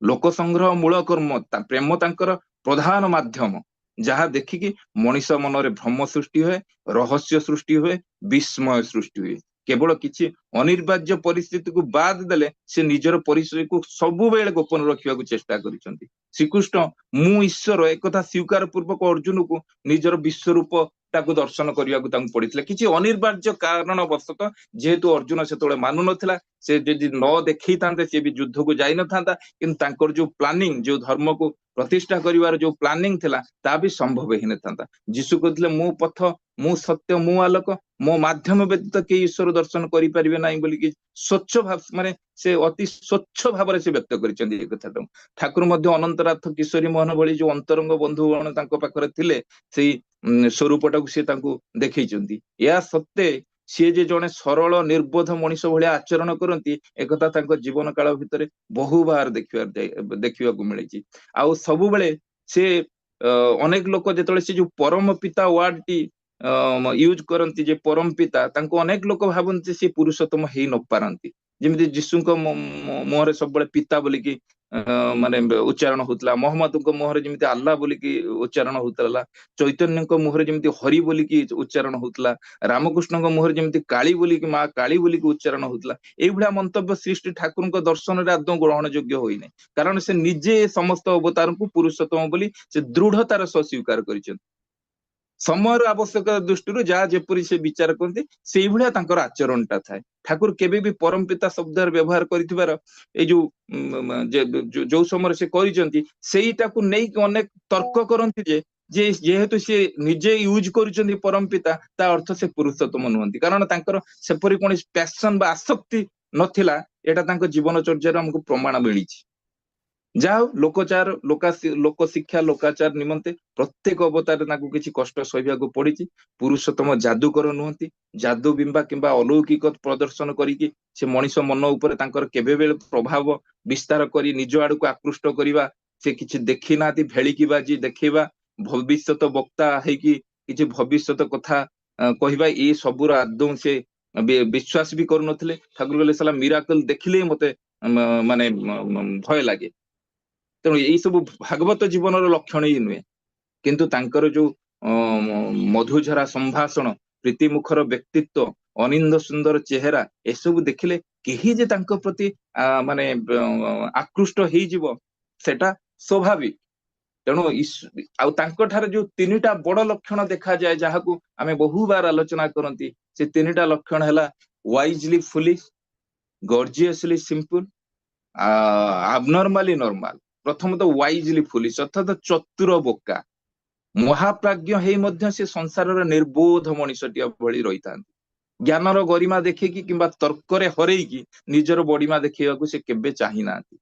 ଲୋକ ସଂଗ୍ରହ ମୂଳ କର୍ମ, ପ୍ରେମ ତାଙ୍କର ପ୍ରଧାନ ମାଧ୍ୟମ, ଯାହା ଦେଖିକି ମଣିଷ ମନରେ ଭ୍ରମ ସୃଷ୍ଟି ହୁଏ, ରହସ୍ୟ ସୃଷ୍ଟି ହୁଏ, ବିସ୍ମୟ ସୃଷ୍ଟି ହୁଏ। କେବଳ କିଛି ଅନିର୍ବାର୍ଯ୍ୟ ପରିସ୍ଥିତିକୁ ବାଦ ଦେଲେ ସେ ନିଜର ପରିଚୟକୁ ସବୁବେଳେ ଗୋପନ ରଖିବାକୁ ଚେଷ୍ଟା କରିଛନ୍ତି। ଶ୍ରୀକୃଷ୍ଣ ମୁଁ ଈଶ୍ୱର ଏକଥା ସ୍ୱୀକାର ପୂର୍ବକ ଅର୍ଜୁନକୁ ନିଜର ବିଶ୍ୱରୂପ ତାକୁ ଦର୍ଶନ କରିବାକୁ ତାଙ୍କୁ ପଡିଥିଲା। କିଛି ଅନିର୍ବାର୍ଯ୍ୟ କାରଣ ବଶତଃ, ଯେହେତୁ ଅର୍ଜୁନ ସେତେବେଳେ ମାନୁନଥିଲା, ସେ ଯଦି ନ ଦେଖେଇଥାନ୍ତେ ସେ ବି ଯୁଦ୍ଧକୁ ଯାଇନଥାନ୍ତା। କିନ୍ତୁ ତାଙ୍କର ଯୋଉ ପ୍ଲାନିଂ, ଯୋଉ ଧର୍ମକୁ ପ୍ରତିଷ୍ଠା କରିବାର ଯୋଉ ପ୍ଲାନିଂ ଥିଲା, ତାହା ବି ସମ୍ଭବ ହେଇନଥାନ୍ତା। ଯୀଶୁ କହିଥିଲେ ମୁଁ ପଥ, ମୁଁ ସତ୍ୟ, ମୁଁ ଆଲୋକ, ମୋ ମାଧ୍ୟମ ବ୍ୟତୀତ କେହି ଈଶ୍ୱର ଦର୍ଶନ କରିପାରିବେ ନାହିଁ ବୋଲିକି ସ୍ୱଚ୍ଛ ଭାବ ମାନେ ସେ ଅତି ସ୍ୱଚ୍ଛ ଭାବରେ ସେ ବ୍ୟକ୍ତ କରିଛନ୍ତି ଏ କଥାଟାକୁ। ଠାକୁର ମଧ୍ୟ ଅନନ୍ତନାଥ କିଶୋରୀ ମୋହନ ଭଳି ଯୋଉ ଅନ୍ତରଙ୍ଗ ବନ୍ଧୁଗଣ ତାଙ୍କ ପାଖରେ ଥିଲେ, ସେଇ ସ୍ୱରୂପଟାକୁ ସେ ତାଙ୍କୁ ଦେଖେଇଛନ୍ତି। ଏହା ସତ୍ତ୍ୱେ ସିଏ ଯେ ଜଣେ ସରଳ ନିର୍ବୋଧ ମଣିଷ ଭଳିଆ ଆଚରଣ କରନ୍ତି, ଏକଥା ତାଙ୍କ ଜୀବନ କାଳ ଭିତରେ ବହୁବାର ଦେଖିବାକୁ ମିଳିଛି। ଆଉ ସବୁବେଳେ ସେ ଅନେକ ଲୋକ ଯେତେବେଳେ ସେ ଯୋଉ ପରମ ପିତା ୱାର୍ଡ ଟି ୟୁଜ କରନ୍ତି, ଯେ ପରମ ପିତା, ତାଙ୍କୁ ଅନେକ ଲୋକ ଭାବନ୍ତି ସେ ପୁରୁଷୋତ୍ତମ ହେଇ ନ ପାରନ୍ତି। ଯେମିତି ଯୀଶୁଙ୍କ ମୁହଁରେ ସବୁବେଳେ ପିତା ବୋଲିକି ମାନେ ଉଚ୍ଚାରଣ ହଉଥିଲା, ମହମ୍ମଦଙ୍କ ମୁହଁରେ ଯେମିତି ଆଲ୍ଲାହ ବୋଲିକି ଉଚ୍ଚାରଣ ହଉଥିଲା, ଚୈତନ୍ୟଙ୍କ ମୁହଁରେ ଯେମିତି ହରି ବୋଲିକି ଉଚ୍ଚାରଣ ହଉଥିଲା, ରାମକୃଷ୍ଣଙ୍କ ମୁହଁରେ ଯେମିତି କାଳି ବୋଲିକି, ମା କାଳି ବୋଲିକି ଉଚ୍ଚାରଣ ହଉଥିଲା। ଏଇଭଳିଆ ମନ୍ତବ୍ୟ ଶ୍ରୀ ଶ୍ରୀ ଠାକୁରଙ୍କ ଦର୍ଶନରେ ଆଦୌ ଗ୍ରହଣ ଯୋଗ୍ୟ ହୋଇନାହିଁ। କାରଣ ସେ ନିଜେ ସମସ୍ତ ଅବତାରଙ୍କୁ ପୁରୁଷୋତ୍ତମ ବୋଲି ସେ ଦୃଢତାର ସହ ସ୍ୱୀକାର କରିଛନ୍ତି। ସମୟର ଆବଶ୍ୟକତା ଦୃଷ୍ଟିରୁ ଯାହା ଯେପରି ସେ ବିଚାର କରନ୍ତି, ସେଇଭଳିଆ ତାଙ୍କର ଆଚରଣଟା ଥାଏ। ଠାକୁର କେବେ ବି ପରମ ପିତା ଶବ୍ଦର ବ୍ୟବହାର କରିଥିବାର ଏଇ ଯୋଉ ଯୋଉ ସମୟରେ ସେ କରିଛନ୍ତି, ସେଇଟାକୁ ନେଇକି ଅନେକ ତର୍କ କରନ୍ତି ଯେ ଯେହେତୁ ସେ ନିଜେ ୟୁଜ କରୁଛନ୍ତି ପରମ ପିତା, ତା ଅର୍ଥ ସେ ପୁରୁଷୋତ୍ତମ ନୁହନ୍ତି। କାରଣ ତାଙ୍କର ସେପରି କୌଣସି ପ୍ୟାସନ ବା ଆସକ୍ତି ନଥିଲା। ଏଇଟା ତାଙ୍କ ଜୀବନ ଚର୍ଯ୍ୟାରେ ଆମକୁ ପ୍ରମାଣ ମିଳିଛି। ଯାହା ହଉ, ଲୋକ ଶିକ୍ଷା ଲୋକାଚାର ନିମନ୍ତେ ପ୍ରତ୍ୟେକ ଅବତାରରେ ତାଙ୍କୁ କିଛି କଷ୍ଟ ସହିବାକୁ ପଡିଛି। ପୁରୁଷୋତ୍ତମ ଯାଦୁକର ନୁହନ୍ତି, ଯାଦୁ କିମ୍ବା ଅଲୌକିକ ପ୍ରଦର୍ଶନ କରିକି ସେ ମଣିଷ ମନ ଉପରେ ତାଙ୍କର କେବେ ବେଳେ ପ୍ରଭାବ ବିସ୍ତାର କରି ନିଜ ଆଡକୁ ଆକୃଷ୍ଟ କରିବା ସେ କିଛି ଦେଖି ନାହାନ୍ତି। ଭେଳିକି ବାଜି ଦେଖେଇବା, ଭବିଷ୍ୟତ ବକ୍ତା ହେଇକି କିଛି ଭବିଷ୍ୟତ କଥା କହିବା, ଏଇ ସବୁର ଆଦୌ ସେ ବିଶ୍ୱାସ ବି କରୁନଥିଲେ। ଠାକୁର କହିଲେ ସାଲା ମିରାକଲ ଦେଖିଲେ ମତେ ମାନେ ଭୟ ଲାଗେ। ତେଣୁ ଏଇ ସବୁ ଭାଗବତ ଜୀବନର ଲକ୍ଷଣ ହିଁ ନୁହେଁ। କିନ୍ତୁ ତାଙ୍କର ଯୋଉ ମଧୁଝରା ସମ୍ଭାଷଣ, ପ୍ରୀତିମୁଖର ବ୍ୟକ୍ତିତ୍ୱ, ଅନିନ୍ଦ ସୁନ୍ଦର ଚେହେରା, ଏସବୁ ଦେଖିଲେ କେହି ଯେ ତାଙ୍କ ପ୍ରତି ମାନେ ଆକୃଷ୍ଟ ହେଇଯିବ ସେଟା ସ୍ୱାଭାବିକ। ତେଣୁ ଆଉ ତାଙ୍କ ଠାରେ ଯୋଉ ତିନିଟା ବଡ ଲକ୍ଷଣ ଦେଖାଯାଏ, ଯାହାକୁ ଆମେ ବହୁବାର ଆଲୋଚନା କରନ୍ତି, ସେ ତିନିଟା ଲକ୍ଷଣ ହେଲା ୱାଇଜଲି ଫୁଲିଶ, ଗର୍ଜିୟସଲି ସିମ୍ପଲ, ଆବନର୍ମାଲି ନର୍ମାଲ। ପ୍ରଥମତଃ ୱାଇଜଲି ଫୁଲିଶ, ଅର୍ଥାତ ଚତୁର ବୋକା। ମହାପ୍ରାଜ୍ଞ ହେଇ ମଧ୍ୟ ସେ ସଂସାରର ନିର୍ବୋଧ ମଣିଷଟିଏ ଭଳି ରହିଥାନ୍ତି। ଜ୍ଞାନର ଗରିମା ଦେଖେଇକି କିମ୍ବା ତର୍କରେ ହରେଇକି ନିଜର ବଡିମା ଦେଖେଇବାକୁ ସେ କେବେ ଚାହିଁ ନାହାନ୍ତି।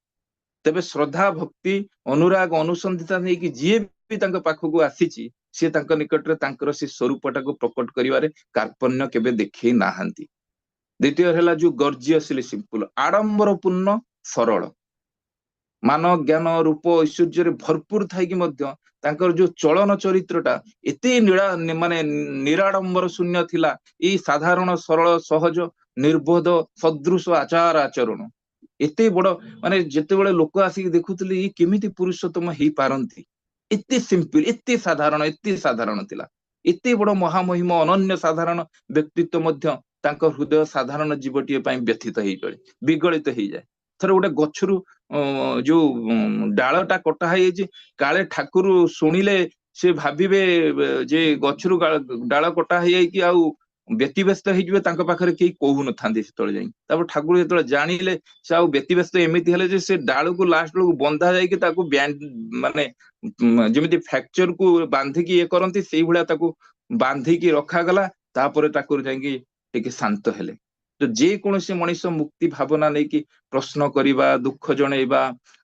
ତେବେ ଶ୍ରଦ୍ଧା ଭକ୍ତି ଅନୁରାଗ ଅନୁସନ୍ଧିତା ନେଇକି ଯିଏ ବି ତାଙ୍କ ପାଖକୁ ଆସିଛି ସେ ତାଙ୍କ ନିକଟରେ ତାଙ୍କର ସେ ସ୍ୱରୂପଟାକୁ ପ୍ରକଟ କରିବାରେ କାର୍ପଣ୍ୟ କେବେ ଦେଖେଇ ନାହାନ୍ତି। ଦ୍ୱିତୀୟ ହେଲା ଯୋଉ ଗର୍ଜିୟସଲି ସିମ୍ପଲ, ଆଡମ୍ବର ପୂର୍ଣ୍ଣ ସରଳ, ମାନ ଜ୍ଞାନ ରୂପ ଐଶ୍ୱର୍ଯ୍ୟରେ ଭରପୁର ଥାଇକି ମଧ୍ୟ ତାଙ୍କର ଯୋଉ ଚଳନ ଚରିତ୍ରଟା ଏତେ ମାନେ ନିରାଡମ୍ବର ଶୂନ୍ୟ ଥିଲା। ଏଇ ସାଧାରଣ ସରଳ ସହଜ ନିର୍ବୋଧ ସଦୃଶ ଆଚାର ଆଚରଣ, ଏତେ ବଡ ମାନେ ଯେତେବେଳେ ଲୋକ ଆସିକି ଦେଖୁଥିଲେ ଇଏ କେମିତି ପୁରୁଷୋତ୍ତମ ହେଇପାରନ୍ତି, ଏତେ ସିମ୍ପଲ, ଏତେ ସାଧାରଣ ଥିଲା। ଏତେ ବଡ ମହାମହିମ ଅନନ୍ୟ ସାଧାରଣ ବ୍ୟକ୍ତିତ୍ବ ମଧ୍ୟ ତାଙ୍କ ହୃଦୟ ସାଧାରଣ ଜୀବଟିଏ ପାଇଁ ବ୍ୟଥିତ ହେଇଯାଏ, ବିଗଳିତ ହେଇଯାଏ। ଥରେ ଗୋଟେ ଗଛରୁ ଯୋଉ ଡାଳଟା କଟା ହେଇଯାଇଛି, କାଳେ ଠାକୁର ଶୁଣିଲେ ସେ ଭାବିବେ ଯେ ଗଛରୁ ଡାଳ କଟା ହେଇଯାଇକି ଆଉ ବ୍ୟତିବ୍ୟସ୍ତ ହେଇଯିବେ, ତାଙ୍କ ପାଖରେ କେହି କହୁନଥାନ୍ତି ସେତେବେଳେ ଯାଇ। ତାପରେ ଠାକୁର ଯେତେବେଳେ ଜାଣିଲେ ସେ ଆଉ ବ୍ୟତିବ୍ୟସ୍ତ ଏମିତି ହେଲେ ଯେ ସେ ଡାଳକୁ ଲାଷ୍ଟ ବେଳକୁ ବନ୍ଧା ଯାଇକି ତାକୁ ମାନେ ଯେମିତି ଫ୍ରାକ୍ଚର କୁ ବାନ୍ଧିକି ଇଏ କରନ୍ତି ସେଇଭଳିଆ ତାକୁ ବାନ୍ଧିକି ରଖାଗଲା। ତାପରେ ଠାକୁର ଯାଇକି ଟିକେ ଶାନ୍ତ ହେଲେ। ତ ଯେ କୌଣସି ମଣିଷ ମୁକ୍ତି ଭାବନା ନେଇକି ପ୍ରଶ୍ନ କରିବା, ଦୁଃଖ ଜଣେଇବା,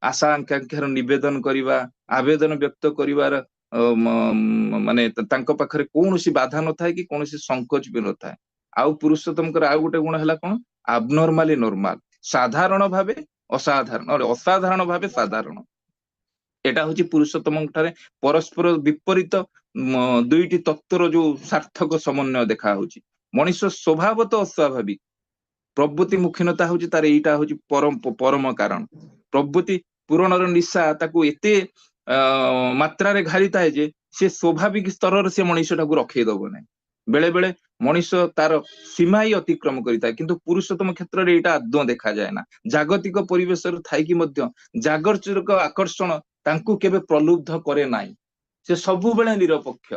ଆଶା ଆକାଂକ୍ଷାର ନିବେଦନ କରିବା, ଆବେଦନ ବ୍ୟକ୍ତ କରିବାର ମାନେ ତାଙ୍କ ପାଖରେ କୌଣସି ବାଧା ନଥାଏ କି କୌଣସି ସଂକୋଚ ବି ନଥାଏ। ଆଉ ପୁରୁଷୋତ୍ତମଙ୍କର ଆଉ ଗୋଟେ ଗୁଣ ହେଲା କଣ, ଆବନର୍ମାଲି ନର୍ମାଲ, ସାଧାରଣ ଭାବେ ଅସାଧାରଣ, ଅସାଧାରଣ ଭାବେ ସାଧାରଣ। ଏଟା ହଉଛି ପୁରୁଷୋତ୍ତମଙ୍କ ଠାରେ ପରସ୍ପର ବିପରୀତ ଦୁଇଟି ତତ୍ଵର ଯୋଉ ସାର୍ଥକ ସମନ୍ୱୟ ଦେଖା ହଉଛି। ମଣିଷ ସ୍ୱଭାବତଃ ଅସ୍ୱାଭାବିକ, ପ୍ରବୃତ୍ତି ମୁଖୀନତା ହଉଛି ତାର ଏଇଟା ହଉଛି ପରମ କାରଣ। ପ୍ରବୃତ୍ତି ପୂରଣର ନିଶା ତାକୁ ଏତେ ମାତ୍ରାରେ ଘାରିଥାଏ ଯେ ସେ ସ୍ୱାଭାବିକ ସ୍ତରରେ ସେ ମଣିଷଟାକୁ ରଖେଇଦବ ନାହିଁ। ବେଳେ ବେଳେ ମଣିଷ ତାର ସୀମା ହିଁ ଅତିକ୍ରମ କରିଥାଏ, କିନ୍ତୁ ପୁରୁଷୋତ୍ତମ କ୍ଷେତ୍ରରେ ଏଇଟା ଆଦୌ ଦେଖାଯାଏ ନା। ଜାଗତିକ ପରିବେଶରେ ଥାଇକି ମଧ୍ୟ ଜାଗତିକ ଆକର୍ଷଣ ତାଙ୍କୁ କେବେ ପ୍ରଲୁବ୍ଧ କରେ ନାହିଁ। ସେ ସବୁବେଳେ ନିରପେକ୍ଷ,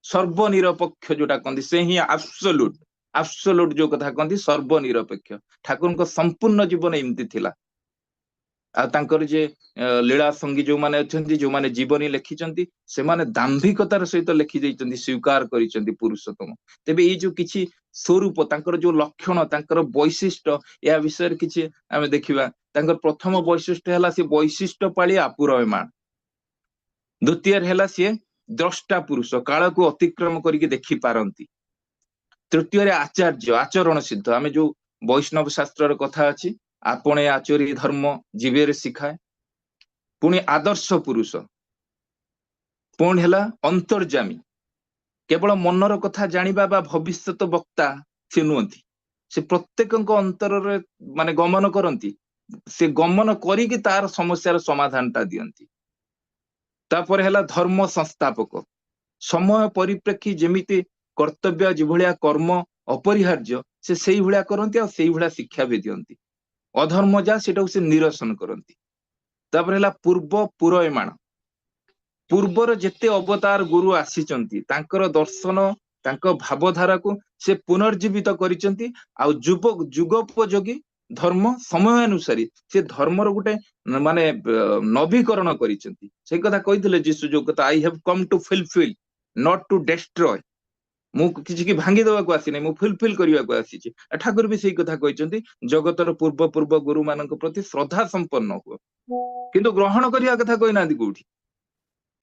ସର୍ବନିରପେକ୍ଷ ଯୋଉଟା କହନ୍ତି, ସେ ହିଁ ଆବସୋଲ୍ୟୁଟ। ଆବସୋଲ୍ୟୁଟ ଯୋଉ କଥା କହନ୍ତି ସର୍ବନିରପେକ୍ଷ, ଠାକୁରଙ୍କ ସମ୍ପୂର୍ଣ୍ଣ ଜୀବନ ଏମିତି ଥିଲା। ଆଉ ତାଙ୍କର ଯେ ଲୀଳା ସଙ୍ଗୀ ଯୋଉମାନେ ଅଛନ୍ତି, ଯୋଉମାନେ ଜୀବନୀ ଲେଖିଛନ୍ତି, ସେମାନେ ଦାମ୍ଭିକତାର ସହିତ ଲେଖି ଦେଇଛନ୍ତି, ସ୍ୱୀକାର କରିଛନ୍ତି ପୁରୁଷୋତ୍ତମ। ତେବେ ଏଇ ଯୋଉ କିଛି ସ୍ୱରୂପ, ତାଙ୍କର ଯୋଉ ଲକ୍ଷଣ, ତାଙ୍କର ବୈଶିଷ୍ଟ୍ୟ, ଏହା ବିଷୟରେ କିଛି ଆମେ ଦେଖିବା। ତାଙ୍କର ପ୍ରଥମ ବୈଶିଷ୍ଟ୍ୟ ହେଲା ସେ ବୈଶିଷ୍ଟ୍ୟ ପାଳି ଆପୁରୟମାଣ। ଦ୍ୱିତୀୟରେ ହେଲା ସିଏ ଦ୍ରଷ୍ଟା ପୁରୁଷ, କାଳକୁ ଅତିକ୍ରମ କରିକି ଦେଖି ପାରନ୍ତି। ତୃତୀୟରେ ଆଚାର୍ଯ୍ୟ, ଆଚରଣ ସିଦ୍ଧ। ଆମେ ଯୋଉ ବୈଷ୍ଣବ ଶାସ୍ତ୍ରର କଥା ଅଛି, ଆପଣେ ଆଚରି ଧର୍ମ ଜୀବେରେ ଶିଖାଏ। ପୁଣି ଆଦର୍ଶ ପୁରୁଷ। ପୁଣି ହେଲା ଅନ୍ତର୍ଯାମୀ, କେବଳ ମନର କଥା ଜାଣିବା ବା ଭବିଷ୍ୟତ ବକ୍ତା ସେ ନୁହନ୍ତି, ସେ ପ୍ରତ୍ୟେକଙ୍କ ଅନ୍ତରରେ ମାନେ ଗମନ କରନ୍ତି। ସେ ଗମନ କରିକି ତାର ସମସ୍ୟାର ସମାଧାନ ଟା ଦିଅନ୍ତି। ତାପରେ ହେଲା ଧର୍ମ ସଂସ୍ଥାପକ, ସମୟ ପରିପ୍ରେକ୍ଷୀ ଯେମିତି କର୍ତ୍ତବ୍ୟ ଯେଭଳିଆ କର୍ମ ଅପରିହାର୍ଯ୍ୟ ସେ ସେଇଭଳିଆ କରନ୍ତି, ଆଉ ସେଇଭଳିଆ ଶିକ୍ଷା ବି ଦିଅନ୍ତି। ଅଧର୍ମ ଯାହା ସେଟାକୁ ସେ ନିରସନ କରନ୍ତି। ତାପରେ ହେଲା ପୂର୍ବ ପୁରୟମାଣ, ପୂର୍ବର ଯେତେ ଅବତାର ଗୁରୁ ଆସିଛନ୍ତି ତାଙ୍କର ଦର୍ଶନ, ତାଙ୍କ ଭାବଧାରାକୁ ସେ ପୁନର୍ଜୀବିତ କରିଛନ୍ତି। ଆଉ ଯୁଗୋପଯୋଗୀ ଧର୍ମ ସମୟାନୁସାରୀ ସେ ଧର୍ମର ଗୋଟେ ମାନେ ନବୀକରଣ କରିଛନ୍ତି। ସେଇ କଥା କହିଥିଲେ ଯୀଶୁ, ଯୋଉ କଥା I have come to fulfil not to destroy. ମୁଁ କିଛି କି ଭାଙ୍ଗି ଦେବାକୁ ଆସିନି, ମୁଁ ଫୁଲଫିଲ୍ କରିବାକୁ ଆସିଛି। ଠାକୁର ବି ସେଇ କଥା କହିଛନ୍ତି, ଜଗତର ପୂର୍ବ ଗୁରୁ ମାନଙ୍କ ପ୍ରତି ଶ୍ରଦ୍ଧା ସମ୍ପନ୍ନ ହୁଅ, କିନ୍ତୁ ଗ୍ରହଣ କରିବା କଥା କହିନାହାନ୍ତି କୋଉଠି।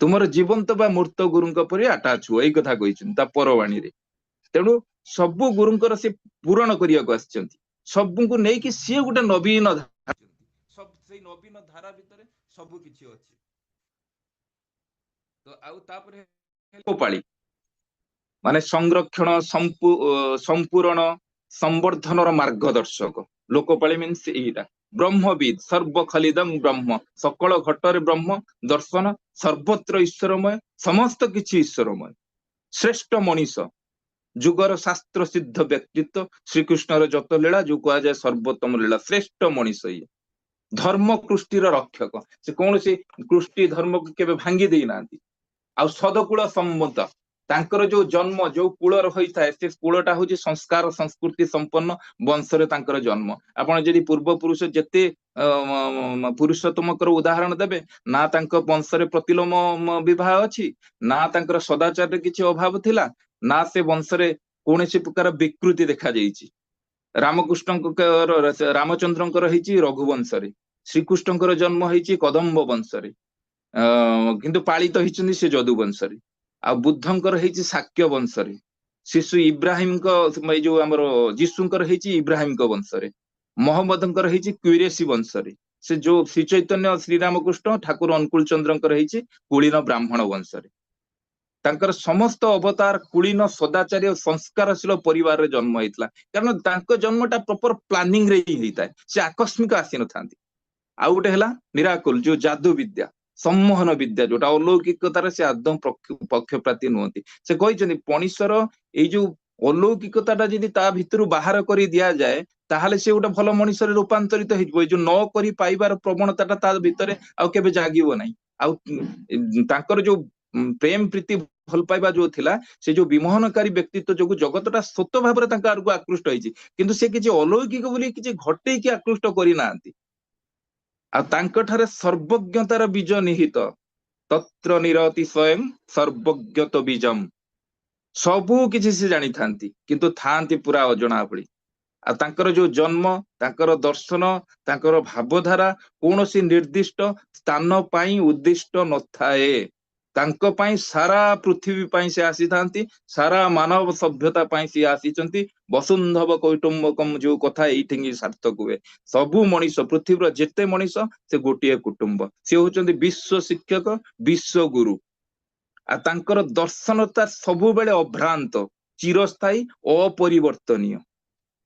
ତୁମର ଜୀବନ୍ତ ବା ମୂର୍ତ୍ତ ଗୁରୁଙ୍କ ପରି ଆଟାଚ ହୁଅ, ଏଇ କଥା କହିଛନ୍ତି ତା ପରବାଣୀରେ। ତେଣୁ ସବୁ ଗୁରୁଙ୍କର ସେ ପୂରଣ କରିବାକୁ ଆସିଛନ୍ତି, ସବୁଙ୍କୁ ନେଇକି ସିଏ ଗୋଟେ ନବୀନ ଧାରା, ସେଇ ନବୀନ ଧାରା ଭିତରେ ସବୁ କିଛି ଅଛି। ତ ଆଉ ତାପରେ ପାଳି ମାନେ ସଂରକ୍ଷଣ, ସମ୍ପୂରଣ, ସମ୍ବର୍ଦ୍ଧନର ମାର୍ଗଦର୍ଶକ। ଲୋକପାଳି ମିନ୍ସ ଏଇଟା। ବ୍ରହ୍ମବିଦ, ସର୍ବ ଖଲିଦଂ ବ୍ରହ୍ମ, ସକଳ ଘଟରେ ବ୍ରହ୍ମ ଦର୍ଶନ, ସର୍ବତ୍ର ଈଶ୍ୱରମୟ, ସମସ୍ତ କିଛି ଈଶ୍ୱରମୟ। ଶ୍ରେଷ୍ଠ ମଣିଷ, ଯୁଗର ଶାସ୍ତ୍ର ସିଦ୍ଧ ବ୍ୟକ୍ତିତ୍ବ, ଶ୍ରୀକୃଷ୍ଣର ଯତ ଲୀଳା ଯୋଉ କୁହାଯାଏ ସର୍ବୋତ୍ତମ ଲୀଳା, ଶ୍ରେଷ୍ଠ ମଣିଷ ଇଏ। ଧର୍ମ କୃଷ୍ଟିର ରକ୍ଷକ, ସେ କୌଣସି କୃଷ୍ଟି ଧର୍ମକୁ କେବେ ଭାଙ୍ଗି ଦେଇନାହାନ୍ତି। ଆଉ ସଦକୂଳ ସମ୍ମତ, ତାଙ୍କର ଯୋଉ ଜନ୍ମ ଯୋଉ କୂଳର ହୋଇଥାଏ ସେ କୂଳଟା ହଉଛି ସଂସ୍କାର ସଂସ୍କୃତି ସମ୍ପନ୍ନ ବଂଶରେ ତାଙ୍କର ଜନ୍ମ। ଆପଣ ଯଦି ପୂର୍ବ ପୁରୁଷ ଯେତେ ପୁରୁଷୋତ୍ତମଙ୍କର ଉଦାହରଣ ଦେବେ, ନା ତାଙ୍କ ବଂଶରେ ପ୍ରତିଲୋମ ବିବାହ ଅଛି, ନା ତାଙ୍କର ସଦାଚାରରେ କିଛି ଅଭାବ ଥିଲା, ନା ସେ ବଂଶରେ କୌଣସି ପ୍ରକାର ବିକୃତି ଦେଖାଯାଇଛି। ରାମଚନ୍ଦ୍ରଙ୍କର ହେଇଛି ରଘୁବଂଶରେ, ଶ୍ରୀକୃଷ୍ଣଙ୍କର ଜନ୍ମ ହେଇଛି କଦମ୍ବ ବଂଶରେ, କିନ୍ତୁ ପାଳିତ ହେଇଛନ୍ତି ସେ ଯଦୁ ବଂଶରେ। ଆଉ ବୁଦ୍ଧଙ୍କର ହେଇଛି ଶାକ୍ୟ ବଂଶରେ, ଶିଶୁ ଇବ୍ରାହିମଙ୍କ ଏଇ ଯୋଉ ଆମର ଯୀଶୁଙ୍କର ହେଇଛି ଇବ୍ରାହିମଙ୍କ ବଂଶରେ, ମହମ୍ମଦଙ୍କର ହେଇଛି କ୍ୟୁରେସି ବଂଶରେ, ସେ ଯୋଉ ଶ୍ରୀ ଚୈତନ୍ୟ ଶ୍ରୀରାମକୃଷ୍ଣ ଠାକୁର ଅନୁକୂଳ ଚନ୍ଦ୍ରଙ୍କର ହେଇଛି କୁଳୀନ ବ୍ରାହ୍ମଣ ବଂଶରେ। ତାଙ୍କର ସମସ୍ତ ଅବତାର କୁଳୀନ ସଦାଚାରୀ ଓ ସଂସ୍କାରଶୀଳ ପରିବାରରେ ଜନ୍ମ ହେଇଥିଲା, କାରଣ ତାଙ୍କ ଜନ୍ମଟା ପ୍ରପର ପ୍ଲାନିଂ ରେ ହିଁ ହେଇଥାଏ, ସେ ଆକସ୍ମିକ ଆସିନଥାନ୍ତି। ଆଉ ଗୋଟେ ହେଲା ମିରାକଲ, ଯୋଉ ଯାଦୁ ବିଦ୍ୟା, ସମ୍ମୋହନ ବିଦ୍ୟା, ଯୋଉଟା ଅଲୌକିକତାରେ ସେ ଆଦୌ ପକ୍ଷପାତୀ ନୁହନ୍ତି। ସେ କହିଛନ୍ତି ମଣିଷର ଏଇ ଯୋଉ ଅଲୌକିକତାଟା ଯଦି ତା ଭିତରୁ ବାହାର କରି ଦିଆଯାଏ, ତାହେଲେ ସେ ଗୋଟେ ଭଲ ମଣିଷରେ ରୂପାନ୍ତରିତ ହେଇଯିବ। ଏଇ ଯୋଉ ନ କରି ପାଇବାର ପ୍ରବଣତାଟା ତା ଭିତରେ ଆଉ କେବେ ଜାଗିବ ନାହିଁ। ଆଉ ତାଙ୍କର ଯୋଉ ପ୍ରେମ ପ୍ରୀତି ଭଲ ପାଇବା ଯୋଉ ଥିଲା, ସେ ଯୋଉ ବିମୋହନକାରୀ ବ୍ୟକ୍ତିତ୍ୱ ଯୋଗୁ ଜଗତଟା ସତ ଭାବରେ ତାଙ୍କ ଆଡକୁ ଆକୃଷ୍ଟ ହେଇଛି, କିନ୍ତୁ ସେ କିଛି ଅଲୌକିକ ବୋଲି କିଛି ଘଟେଇକି ଆକୃଷ୍ଟ କରିନାହାନ୍ତି। ଆଉ ତାଙ୍କଠାରେ ସର୍ବଜ୍ଞତାର ବୀଜ ନିହିତ, ତତ୍ର ନିରତି ସ୍ୱୟଂ ସର୍ବଜ୍ଞତ ବୀଜମ୍, ସବୁ କିଛି ସେ ଜାଣିଥାନ୍ତି କିନ୍ତୁ ଥାନ୍ତି ପୁରା ଅଜଣା ଭଳି। ଆଉ ତାଙ୍କର ଯୋଉ ଜନ୍ମ, ତାଙ୍କର ଦର୍ଶନ, ତାଙ୍କର ଭାବଧାରା କୌଣସି ନିର୍ଦ୍ଦିଷ୍ଟ ସ୍ଥାନ ପାଇଁ ଉଦ୍ଦିଷ୍ଟ ନଥାଏ। ତାଙ୍କ ପାଇଁ ସାରା ପୃଥିବୀ ପାଇଁ ସେ ଆସିଥାନ୍ତି, ସାରା ମାନବ ସଭ୍ୟତା ପାଇଁ ସିଏ ଆସିଛନ୍ତି। ବସୁନ୍ଧବ କୌଟୁମ୍ବକମ୍ ଯୋଉ କଥା ଏଇଠି ହିଁ ସାର୍ଥକ ହୁଏ। ସବୁ ମଣିଷ, ପୃଥିବୀର ଯେତେ ମଣିଷ, ସେ ଗୋଟିଏ କୁଟୁମ୍ବ। ସେ ହଉଛନ୍ତି ବିଶ୍ୱ ଶିକ୍ଷକ, ବିଶ୍ୱ ଗୁରୁ। ଆଉ ତାଙ୍କର ଦର୍ଶନତା ସବୁବେଳେ ଅଭ୍ରାନ୍ତ, ଚିରସ୍ଥାୟୀ, ଅପରିବର୍ତ୍ତନୀୟ।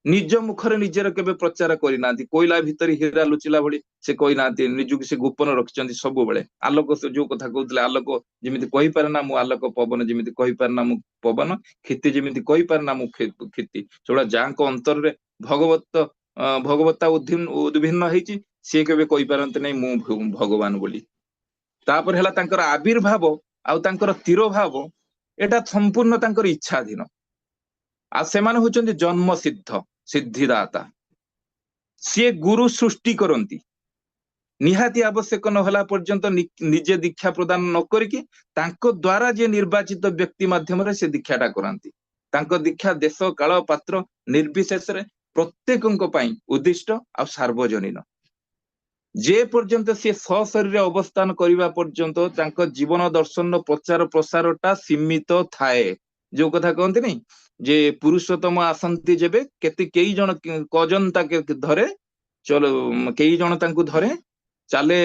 ନିଜ ମୁଖରେ ନିଜର କେବେ ପ୍ରଚାର କରିନାହାନ୍ତି, କୋଇଲା ଭିତରେ ହୀରା ଲୁଚିଲା ଭଳି ସେ କହିନାହାନ୍ତି, ନିଜକୁ ସେ ଗୋପନ ରଖିଛନ୍ତି ସବୁବେଳେ। ଆଲୋକ, ସେ ଯୋଉ କଥା କହୁଥିଲେ, ଆଲୋକ ଯେମିତି କହିପାରେ ନା ମୁଁ ଆଲୋକ, ପବନ ଯେମିତି କହିପାରେ ନା ମୁଁ ପବନ, କ୍ଷିତି ଯେମିତି କହିପାରେ ନା ମୁଁ କ୍ଷିତି, ସେଗୁଡା ଯାହାଙ୍କ ଅନ୍ତରରେ ଭଗବତ୍ତା ଉଦ୍ଭିନ୍ନ ହେଇଛି, ସିଏ କେବେ କହିପାରନ୍ତି ନାହିଁ ମୁଁ ଭଗବାନ ବୋଲି। ତାପରେ ହେଲା ତାଙ୍କର ଆବିର୍ଭାବ ଆଉ ତାଙ୍କର ତିରୋଭାବ, ଏଟା ସମ୍ପୂର୍ଣ୍ଣ ତାଙ୍କର ଇଚ୍ଛାଧୀନ। ଆଉ ସେମାନେ ହଉଛନ୍ତି ଜନ୍ମ ସିଦ୍ଧ ସିଦ୍ଧିଦାତା। ସିଏ ଗୁରୁ ସୃଷ୍ଟି କରନ୍ତି, ନିହାତି ଆବଶ୍ୟକ ନହେଲା ପର୍ଯ୍ୟନ୍ତ ନିଜେ ଦୀକ୍ଷା ପ୍ରଦାନ ନ କରିକି ତାଙ୍କ ଦ୍ଵାରା ଯିଏ ନିର୍ବାଚିତ ବ୍ୟକ୍ତି ମାଧ୍ୟମରେ ସେ ଦୀକ୍ଷାଟା କରାନ୍ତି। ତାଙ୍କ ଦୀକ୍ଷା ଦେଶ କାଳ ପାତ୍ର ନିର୍ବିଶେଷରେ ପ୍ରତ୍ୟେକଙ୍କ ପାଇଁ ଉଦ୍ଦିଷ୍ଟ ଆଉ ସାର୍ବଜନୀନ। ଯେ ପର୍ଯ୍ୟନ୍ତ ସିଏ ସଶରୀରେ ଅବସ୍ଥାନ କରିବା ପର୍ଯ୍ୟନ୍ତ ତାଙ୍କ ଜୀବନ ଦର୍ଶନର ପ୍ରଚାର ପ୍ରସାରଟା ସୀମିତ ଥାଏ। ଯୋଉ କଥା କହନ୍ତିନି ଯେ ପୁରୁଷୋତ୍ତମ ଆସନ୍ତି ଯେବେ, କେଇ ଜଣ କଜନ ତାକେ ଧରେ, ଚଲ କେଇ ଜଣ ତାଙ୍କୁ ଧରେ, ଚାଲେ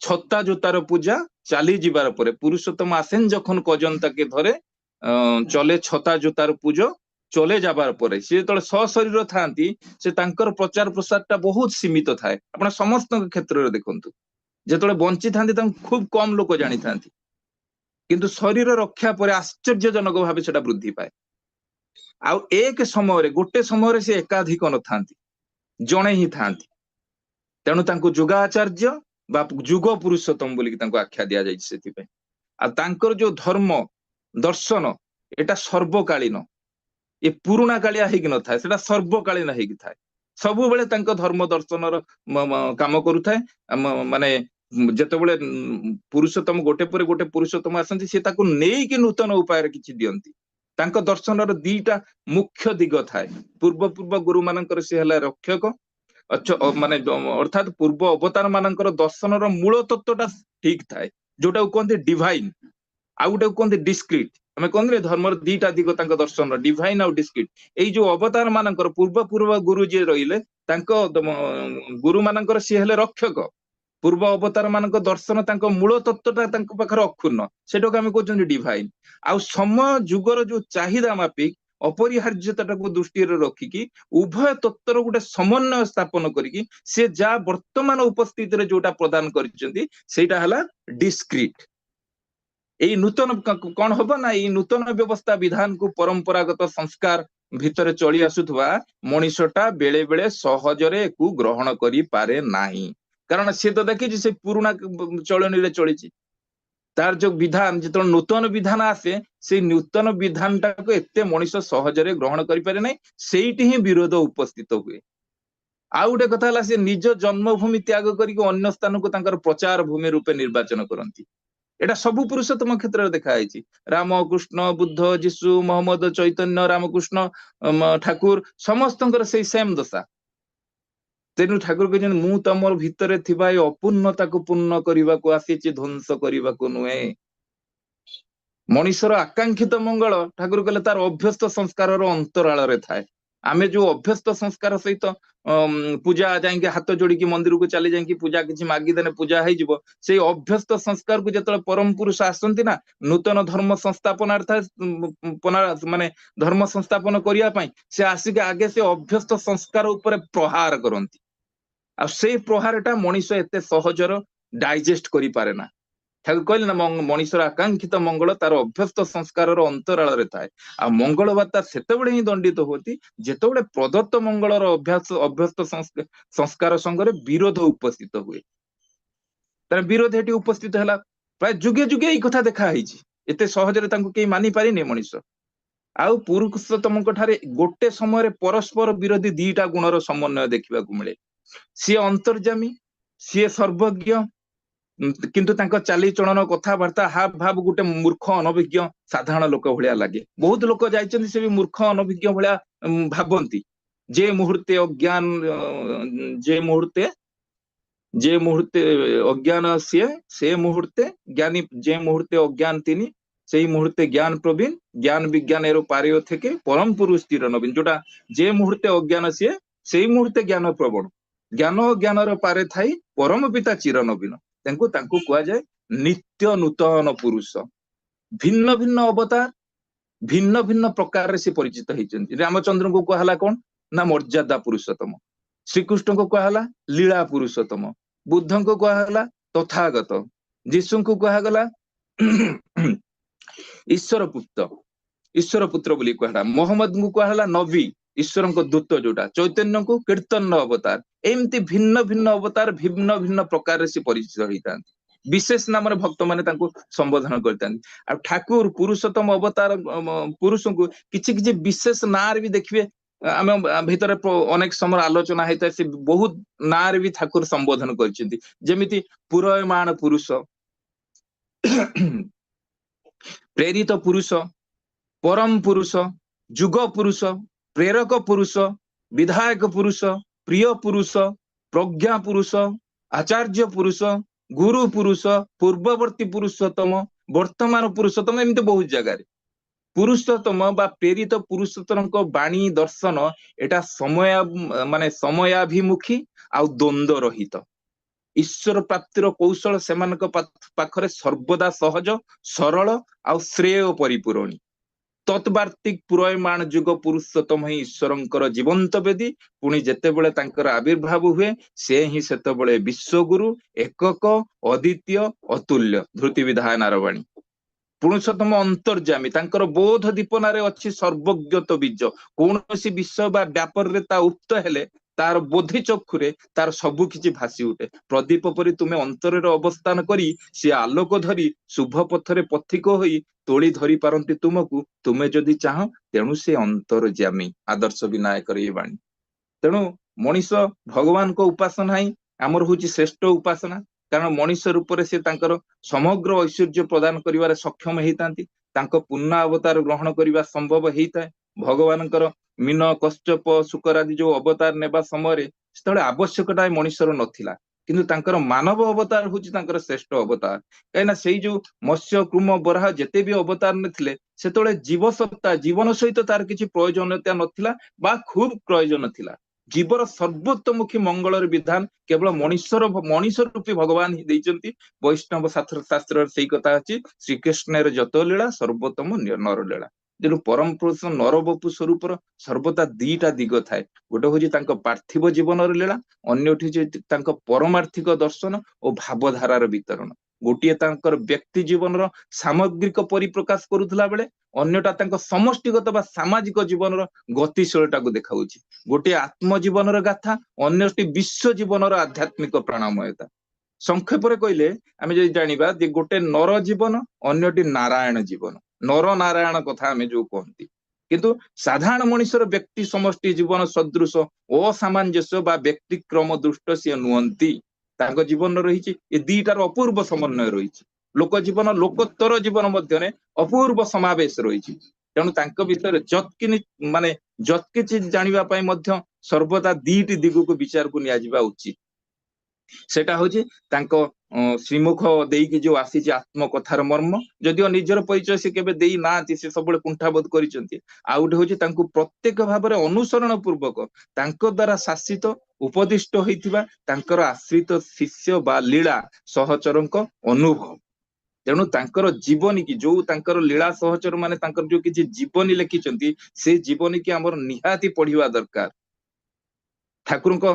ଛତା ଜୋତାର ପୂଜା, ଚାଲି ଯିବାର ପରେ। পুরুষোত্তম আসেন যখন কজন তাকে ধরে, চলে ছতা জোতার পুজো, চলে যাবার পরে। সে যেତେବେଳେ ସଶରୀର ଥାନ୍ତି, ସେ ତାଙ୍କର ପ୍ରଚାର ପ୍ରସାରଟା ବହୁତ ସୀମିତ ଥାଏ। ଆପଣ ସମସ୍ତଙ୍କ କ୍ଷେତ୍ରରେ ଦେଖନ୍ତୁ, ଯେତେବେଳେ ବଞ୍ଚିଥାନ୍ତି ତାଙ୍କୁ ଖୁବ କମ ଲୋକ ଜାଣିଥାନ୍ତି, କିନ୍ତୁ ଶରୀର ରକ୍ଷା ପରେ ଆଶ୍ଚର୍ଯ୍ୟଜନକ ଭାବେ ସେଟା ବୃଦ୍ଧି ପାଏ। ଆଉ ଏକ ସମୟରେ, ଗୋଟେ ସମୟରେ ସେ ଏକାଧିକ ନଥାନ୍ତି, ଜଣେ ହିଁ ଥାନ୍ତି। ତେଣୁ ତାଙ୍କୁ ଯୁଗାଚାର୍ଯ୍ୟ ବା ଯୁଗ ପୁରୁଷୋତ୍ତମ ବୋଲିକି ତାଙ୍କୁ ଆଖ୍ୟା ଦିଆଯାଇଛି ସେଥିପାଇଁ। ଆଉ ତାଙ୍କର ଯୋଉ ଧର୍ମ ଦର୍ଶନ, ଏଟା ସର୍ବକାଳୀନ, ଏ ପୁରୁଣା କାଳିଆ ହେଇକି ନଥାଏ, ସେଟା ସର୍ବକାଳୀନ ହେଇକି ଥାଏ। ସବୁବେଳେ ତାଙ୍କ ଧର୍ମ ଦର୍ଶନର କାମ କରୁଥାଏ। ମାନେ ଯେତେବେଳେ ପୁରୁଷୋତ୍ତମ ଗୋଟେ ପରେ ଗୋଟେ ପୁରୁଷୋତ୍ତମ ଆସନ୍ତି, ସେ ତାକୁ ନେଇକି ନୂତନ ଉପାୟରେ କିଛି ଦିଅନ୍ତି। ତାଙ୍କ ଦର୍ଶନର ଦିଟା ମୁଖ୍ୟ ଦିଗ ଥାଏ। ପୂର୍ବ ଗୁରୁ ମାନଙ୍କର ସେ ହେଲା ରକ୍ଷକ, ମାନେ ଅର୍ଥାତ ପୂର୍ବ ଅବତାର ମାନଙ୍କର ଦର୍ଶନର ମୂଳ ତତ୍ଵଟା ଠିକ ଥାଏ, ଯୋଉଟାକୁ କୁହନ୍ତି ଡିଭାଇନ, ଆଉ ଗୋଟେ କୁହନ୍ତି ଡିସ୍କ୍ରିଟ। ଆମେ କହନ୍ତି ଧର୍ମର ଦିଟା ଦିଗ ତାଙ୍କ ଦର୍ଶନର, ଡିଭାଇନ ଆଉ ଡିସ୍କ୍ରିଟ। ଏଇ ଯୋଉ ଅବତାର ମାନଙ୍କର ପୂର୍ବ ଗୁରୁ ଯିଏ ରହିଲେ, ତାଙ୍କ ଗୁରୁ ମାନଙ୍କର ସିଏ ହେଲେ ରକ୍ଷକ। ପୂର୍ବ ଅବତାର ମାନଙ୍କ ଦର୍ଶନ, ତାଙ୍କ ମୂଳ ତତ୍ଵଟା ତାଙ୍କ ପାଖରେ ଅକ୍ଷୁର୍ଣ୍ଣ, ସେଟାକୁ ଆମେ କହୁଛନ୍ତି ଡିଭାଇନ। ଆଉ ସମୟ ଯୁଗର ଯୋଉ ଚାହିଦା ମାପିକ ଅପରିହାର୍ଯ୍ୟତାଟାକୁ ଦୃଷ୍ଟିରେ ରଖିକି ଉଭୟ ତତ୍ଵର ଗୋଟେ ସମନ୍ୱୟ ସ୍ଥାପନ କରିକି ସେ ଯାହା ବର୍ତ୍ତମାନ ଉପସ୍ଥିତିରେ ଯୋଉଟା ପ୍ରଦାନ କରିଛନ୍ତି, ସେଇଟା ହେଲା ଡିସ୍କ୍ରିଟ। ଏଇ ନୂତନ କଣ ହବ ନା, ଏଇ ନୂତନ ବ୍ୟବସ୍ଥା ବିଧାନକୁ ପରମ୍ପରାଗତ ସଂସ୍କାର ଭିତରେ ଚଳି ଆସୁଥିବା ମଣିଷଟା ବେଳେ ବେଳେ ସହଜରେ ଏକୁ ଗ୍ରହଣ କରିପାରେ ନାହିଁ, କାରଣ ସିଏ ତ ଦେଖିଛି ସେ ପୁରୁଣା ଚଳଣୀରେ ଚଳିଛି। ତାର ଯୋଉ ବିଧାନ, ଯେତେବେଳେ ନୂତନ ବିଧାନ ଆସେ, ସେଇ ନୂତନ ବିଧାନଟାକୁ ଏତେ ମଣିଷ ସହଜରେ ଗ୍ରହଣ କରିପାରେ ନାହିଁ, ସେଇଠି ହିଁ ବିରୋଧ ଉପସ୍ଥିତ ହୁଏ। ଆଉ ଗୋଟେ କଥା ହେଲା, ସେ ନିଜ ଜନ୍ମଭୂମି ତ୍ୟାଗ କରିକି ଅନ୍ୟ ସ୍ଥାନକୁ ତାଙ୍କର ପ୍ରଚାର ଭୂମି ରୂପେ ନିର୍ବାଚନ କରନ୍ତି। ଏଟା ସବୁ ପୁରୁଷୋତ୍ତମ କ୍ଷେତ୍ରରେ ଦେଖା ହେଇଛି। ରାମ, କୃଷ୍ଣ, ବୁଦ୍ଧ, ଯୀଶୁ, ମହମ୍ମଦ, ଚୈତନ୍ୟ, ରାମକୃଷ୍ଣ, ଠାକୁର, ସମସ୍ତଙ୍କର ସେଇ ସେମ ଦଶା। ତେଣୁ ଠାକୁର କହିଛନ୍ତି ମୁଁ ତମର ଭିତରେ ଥିବା ଏ ଅପୂର୍ଣ୍ଣତାକୁ ପୂର୍ଣ୍ଣ କରିବାକୁ ଆସିଛି, ଧ୍ୱଂସ କରିବାକୁ ନୁହେଁ। ମଣିଷର ଆକାଂକ୍ଷିତ ମଙ୍ଗଳ ଠାକୁର କହିଲେ ତାର ଅଭ୍ୟସ୍ତ ସଂସ୍କାରର ଅନ୍ତରାଳରେ ଥାଏ। ଆମେ ଯୋଉ ଅଭ୍ୟସ୍ତ ସଂସ୍କାର ସହିତ ପୂଜା ଯାଇକି ହାତ ଯୋଡିକି ମନ୍ଦିରକୁ ଚାଲି ଯାଇକି ପୂଜା କିଛି ମାଗିଦେଲେ ପୂଜା ହେଇଯିବ, ସେଇ ଅଭ୍ୟସ୍ତ ସଂସ୍କାରକୁ ଯେତେବେଳେ ପରମ ପୁରୁଷ ଆସନ୍ତି ନା ନୂତନ ଧର୍ମ ସଂସ୍ଥାପନାର୍ଥ ମାନେ ଧର୍ମ ସଂସ୍ଥାପନ କରିବା ପାଇଁ, ସେ ଆସିକି ଆଗେ ସେ ଅଭ୍ୟସ୍ତ ସଂସ୍କାର ଉପରେ ପ୍ରହାର କରନ୍ତି। ଆଉ ସେଇ ପ୍ରହାରଟା ମଣିଷ ଏତେ ସହଜର ଡାଇଜେଷ୍ଟ କରିପାରେ ନା। ଠାକୁର କହିଲେ ନା ମଣିଷର ଆକାଂକ୍ଷିତ ମଙ୍ଗଳ ତାର ଅଭ୍ୟସ୍ତ ସଂସ୍କାରର ଅନ୍ତରାଳରେ ଥାଏ। ଆଉ ମଙ୍ଗଳବାର୍ତ୍ତା ସେତେବେଳେ ହିଁ ଦଣ୍ଡିତ ହୁଅନ୍ତି ଯେତେବେଳେ ପ୍ରଦତ୍ତ ମଙ୍ଗଳର ଅଭ୍ୟସ୍ତ ସଂସ୍କାର ସଙ୍ଗରେ ବିରୋଧ ଉପସ୍ଥିତ ହୁଏ। ତାର ବିରୋଧ ଏଠି ଉପସ୍ଥିତ ହେଲା, ପ୍ରାୟ ଯୁଗେ ଯୁଗେ ଏଇ କଥା ଦେଖା ହେଇଛି, ଏତେ ସହଜରେ ତାଙ୍କୁ କେହି ମାନି ପାରିନି ମଣିଷ। ଆଉ ପୁରୁଷୋତ୍ତମଙ୍କ ଠାରେ ଗୋଟେ ସମୟରେ ପରସ୍ପର ବିରୋଧୀ ଦିଟା ଗୁଣର ସମନ୍ୱୟ ଦେଖିବାକୁ ମିଳେ। ସିଏ ଅନ୍ତର୍ଯାମୀ, ସିଏ ସର୍ବଜ୍ଞ, କିନ୍ତୁ ତାଙ୍କ ଚାଲିଚଳନ କଥାବାର୍ତ୍ତା ହାବ ଭାବ ଗୋଟେ ମୂର୍ଖ ଅନଭିଜ୍ଞ ସାଧାରଣ ଲୋକ ଭଳିଆ ଲାଗେ। ବହୁତ ଲୋକ ଯାଇଛନ୍ତି ସେ ବି ମୂର୍ଖ ଅନଭିଜ୍ଞ ଭଳିଆ ଭାବନ୍ତି। ଯେ ମୁହୂର୍ତ୍ତେ ଅଜ୍ଞାନ ଯେ ମୁହୂର୍ତ୍ତେ ଅଜ୍ଞାନ ସିଏ, ସେ ମୁହୂର୍ତ୍ତେ জ্ঞানী, যে মুহূর্তে অজ্ঞান তিনি সেই মুহূর্তে জ্ঞান প্রবীণ, জ্ঞান বিজ্ঞানের পারেও থেকে পরম পুরুষ চির নবীন। ଯୋଉଟା যে মুহূর্তে অজ্ঞাନ ସିଏ ସେଇ ମୁହୂର୍ତ୍ତେ ଜ୍ଞାନ ପ୍ରବଣ, ଜ୍ଞାନ ଜ୍ଞାନର ପାରେ ଥାଇ ପରମ ପିତା ଚିର ନବୀନ। ତାଙ୍କୁ କୁହାଯାଏ ନିତ୍ୟ ନୂତନ ପୁରୁଷ। ଭିନ୍ନ ଭିନ୍ନ ଅବତାର, ଭିନ୍ନ ଭିନ୍ନ ପ୍ରକାରରେ ସେ ପରିଚିତ ହେଇଛନ୍ତି। ରାମଚନ୍ଦ୍ରଙ୍କୁ କୁହାହେଲା କଣ ନା ମର୍ଯ୍ୟାଦା ପୁରୁଷୋତ୍ତମ, ଶ୍ରୀକୃଷ୍ଣଙ୍କୁ କୁହାହେଲା ଲୀଳା ପୁରୁଷୋତ୍ତମ, ବୁଦ୍ଧଙ୍କୁ କୁହାଗଲା ତଥାଗତ, ଯୀଶୁଙ୍କୁ କୁହାଗଲା ଈଶ୍ୱର ପୁତ୍ର ବୋଲି କୁହାଗଲା, ମହମ୍ମଦଙ୍କୁ କୁହାଗଲା ନବୀ, ଈଶ୍ୱରଙ୍କ ଦୂତ ଯୋଉଟା, ଚୈତନ୍ୟଙ୍କୁ କୀର୍ତ୍ତନ ଅବତାର। ଏମିତି ଭିନ୍ନ ଭିନ୍ନ ଅବତାର ଭିନ୍ନ ଭିନ୍ନ ପ୍ରକାରରେ ସେ ପରିଚିତ ହେଇଥାନ୍ତି। ବିଶେଷ ନାମରେ ଭକ୍ତମାନେ ତାଙ୍କୁ ସମ୍ବୋଧନ କରିଥାନ୍ତି। ଆଉ ଠାକୁର ପୁରୁଷୋତ୍ତମ ଅବତାର ପୁରୁଷଙ୍କୁ କିଛି କିଛି ବିଶେଷ ନାଁରେ ବି ଦେଖିବେ, ଆମେ ଭିତରେ ଅନେକ ସମୟ ଆଲୋଚନା ହେଇଥାଏ, ସେ ବହୁତ ନାଁରେ ବି ଠାକୁର ସମ୍ବୋଧନ କରିଛନ୍ତି। ଯେମିତି ପୁରୟମାଣ ପୁରୁଷ, ପ୍ରେରିତ ପୁରୁଷ, ପରମ ପୁରୁଷ, ଯୁଗ ପୁରୁଷ, ପ୍ରେରକ ପୁରୁଷ, ବିଧାୟକ ପୁରୁଷ, ପ୍ରିୟ ପୁରୁଷ, ପ୍ରଜ୍ଞା ପୁରୁଷ, ଆଚାର୍ଯ୍ୟ ପୁରୁଷ, ଗୁରୁ ପୁରୁଷ, ପୂର୍ବବର୍ତ୍ତୀ ପୁରୁଷୋତ୍ତମ, ବର୍ତ୍ତମାନ ପୁରୁଷୋତ୍ତମ, ଏମିତି ବହୁତ ଜାଗାରେ ପୁରୁଷୋତ୍ତମ ବା ପ୍ରେରିତ ପୁରୁଷୋତ୍ତମଙ୍କ ବାଣୀ ଦର୍ଶନ ଏଟା ସମୟାଭିମୁଖୀ ଆଉ ଦ୍ୱନ୍ଦ୍ୱ ରହିତ। ଈଶ୍ୱର ପ୍ରାପ୍ତିର କୌଶଳ ସେମାନଙ୍କ ପାଖରେ ସର୍ବଦା ସହଜ, ସରଳ ଆଉ ଶ୍ରେୟ ପରିପୂରଣୀ। ତତ୍ବାର୍ତ୍ତିକ ପୁରୟମାଣ ଯୁଗ ପୁରୁଷୋତ୍ତମ ହିଁ ଈଶ୍ୱରଙ୍କର ଜୀବନ୍ତ ବେଦୀ। ପୁଣି ଯେତେବେଳେ ତାଙ୍କର ଆବିର୍ଭାବ ହୁଏ ସେ ହିଁ ସେତେବେଳେ ବିଶ୍ୱଗୁରୁ, ଏକକ, ଅଦ୍ୱିତୀୟ, ଅତୁଲ୍ୟ। ଧୃତି ବିଧାୟନାର ବାଣୀ। ପୁରୁଷୋତ୍ତମ ଅନ୍ତର୍ଯାମୀ, ତାଙ୍କର ବୋଧ ଦୀପନାରେ ଅଛି ସର୍ବଜ୍ଞତ ବୀଜ। କୌଣସି ବିଷୟ ବା ବ୍ୟାପାରରେ ତା ଉକ୍ତ ହେଲେ ତାର ବୋଧି ଚକ୍ଷୁରେ ତାର ସବୁ କିଛି ଭାସି ଉଠେ। ପ୍ରଦୀପ ପରି ତୁମେ ଅନ୍ତରରେ ଅବସ୍ଥାନ କରି ସେ ଆଲୋକ ଧରି ଶୁଭ ପଥରେ ପଥିକ ହୋଇ ତୋଳି ଧରି ପାରନ୍ତି ତୁମକୁ, ତୁମେ ଯଦି ଚାହଁ। ତେଣୁ ସେ ଅନ୍ତର୍ଯାମୀ। ଆଦର୍ଶ ବିନାୟକର ଏ ବାଣୀ। ତେଣୁ ମଣିଷ ଭଗବାନଙ୍କ ଉପାସନା ହିଁ ଆମର ହଉଛି ଶ୍ରେଷ୍ଠ ଉପାସନା। କାରଣ ମଣିଷ ରୂପରେ ସେ ତାଙ୍କର ସମଗ୍ର ଐଶ୍ୱର୍ଯ୍ୟ ପ୍ରଦାନ କରିବାରେ ସକ୍ଷମ ହେଇଥାନ୍ତି। ତାଙ୍କ ପୂର୍ଣ୍ଣ ଅବତାର ଗ୍ରହଣ କରିବା ସମ୍ଭବ ହେଇଥାଏ। ଭଗବାନଙ୍କର ମୀନ, କଶ୍ୟପ, ଶୁକର ଆଦି ଯୋଉ ଅବତାର ନେବା ସମୟରେ ସେତେବେଳେ ଆବଶ୍ୟକତା ମଣିଷର ନଥିଲା, କିନ୍ତୁ ତାଙ୍କର ମାନବ ଅବତାର ହଉଛି ତାଙ୍କର ଶ୍ରେଷ୍ଠ ଅବତାର। କାହିଁକିନା ସେଇ ଯୋଉ ମତ୍ସ୍ୟ, କୃମ, ବରାହ ଯେତେ ବି ଅବତାର ନେଇଥିଲେ ସେତେବେଳେ ଜୀବସତ୍ତା, ଜୀବନ ସହିତ ତାର କିଛି ପ୍ରୟୋଜନତା ନଥିଲା ବା ଖୁବ ପ୍ରୟୋଜନ ଥିଲା। ଜୀବର ସର୍ବୋତ୍ତମୁଖୀ ମଙ୍ଗଳର ବିଧାନ କେବଳ ମଣିଷ ରୂପୀ ଭଗବାନ ହିଁ ଦେଇଛନ୍ତି। ବୈଷ୍ଣବ ଶାସ୍ତ୍ରରେ ସେଇ କଥା ଅଛି, ଶ୍ରୀକୃଷ୍ଣର ଯତ ଲୀଳା ସର୍ବୋତ୍ତମ ନର ଲୀଳା। ତେଣୁ ପରମ ପୁରୁଷ ନରବପୁ ସ୍ୱରୂପର ସର୍ବଦା ଦିଟା ଦିଗ ଥାଏ। ଗୋଟେ ହଉଛି ତାଙ୍କ ପାର୍ଥିବ ଜୀବନର ଲୀଳା, ଅନ୍ୟଟି ହଉଛି ତାଙ୍କ ପରମାର୍ଥିକ ଦର୍ଶନ ଓ ଭାବଧାରାର ବିତରଣ। ଗୋଟିଏ ତାଙ୍କର ବ୍ୟକ୍ତି ଜୀବନର ସାମଗ୍ରିକ ପରିପ୍ରକାଶ କରୁଥିଲା ବେଳେ ଅନ୍ୟଟା ତାଙ୍କ ସମଷ୍ଟିଗତ ବା ସାମାଜିକ ଜୀବନର ଗତିଶୀଳତାକୁ ଦେଖାଉଛି। ଗୋଟିଏ ଆତ୍ମଜୀବନର ଗାଥା, ଅନ୍ୟଟି ବିଶ୍ୱ ଜୀବନର ଆଧ୍ୟାତ୍ମିକ ପ୍ରାଣମୟତା। ସଂକ୍ଷେପରେ କହିଲେ ଆମେ ଯଦି ଜାଣିବା ଯେ ଗୋଟେ ନର ଜୀବନ, ଅନ୍ୟଟି ନାରାୟଣ ଜୀବନ। ନର ନାରାୟଣ କଥା ଆମେ ଯୋଉ କହନ୍ତି, କିନ୍ତୁ ସାଧାରଣ ମଣିଷର ବ୍ୟକ୍ତି ସମଷ୍ଟି ଜୀବନ ସଦୃଶ ଅସାମଞ୍ଜସ୍ୟ ବା ବ୍ୟକ୍ତିକ୍ରମ ଦୃଷ୍ଟ ସିଏ ନୁହନ୍ତି। ତାଙ୍କ ଜୀବନ ରହିଛି ଏ ଦିଟାର ଅପୂର୍ବ ସମନ୍ୱୟ ରହିଛି। ଲୋକ ଜୀବନ, ଲୋକୋତ୍ତର ଜୀବନ ମଧ୍ୟରେ ଅପୂର୍ବ ସମାବେଶ ରହିଛି। ତେଣୁ ତାଙ୍କ ବିଷୟରେ ମାନେ ଯତ୍ କିଛି ଜାଣିବା ପାଇଁ ମଧ୍ୟ ସର୍ବଦା ଦିଟି ଦିଗକୁ ବିଚାରକୁ ନିଆଯିବା ଉଚିତ। ସେଟା ହଉଛି ତାଙ୍କ ଶ୍ରୀମୁଖ ଦେଇକି ଯୋଉ ଆସିଛି ଆତ୍ମକଥାର ମର୍ମ, ଯଦିଓ ନିଜର ପରିଚୟ ସେ କେବେ ଦେଇ ନାହାନ୍ତି, ସେ ସବୁବେଳେ କୁଣ୍ଠାବୋଧ କରିଛନ୍ତି। ଆଉ ଗୋଟେ ହଉଛି ତାଙ୍କୁ ପ୍ରତ୍ୟେକ ଭାବରେ ଅନୁସରଣ ପୂର୍ବକ ତାଙ୍କ ଦ୍ଵାରା ଶାସିତ ଉପଦିଷ୍ଟ ହୋଇଥିବା ତାଙ୍କର ଆଶ୍ରିତ ଶିଷ୍ୟ ବା ଲୀଳା ସହଚରଙ୍କ ଅନୁଭବ। ତେଣୁ ତାଙ୍କର ଜୀବନୀ କି ଯୋଉ ତାଙ୍କର ଲୀଳା ସହଚର ମାନେ ତାଙ୍କର ଯୋଉ କିଛି ଜୀବନୀ ଲେଖିଛନ୍ତି, ସେ ଜୀବନୀ କି ଆମର ନିହାତି ପଢିବା ଦରକାର। ଠାକୁରଙ୍କ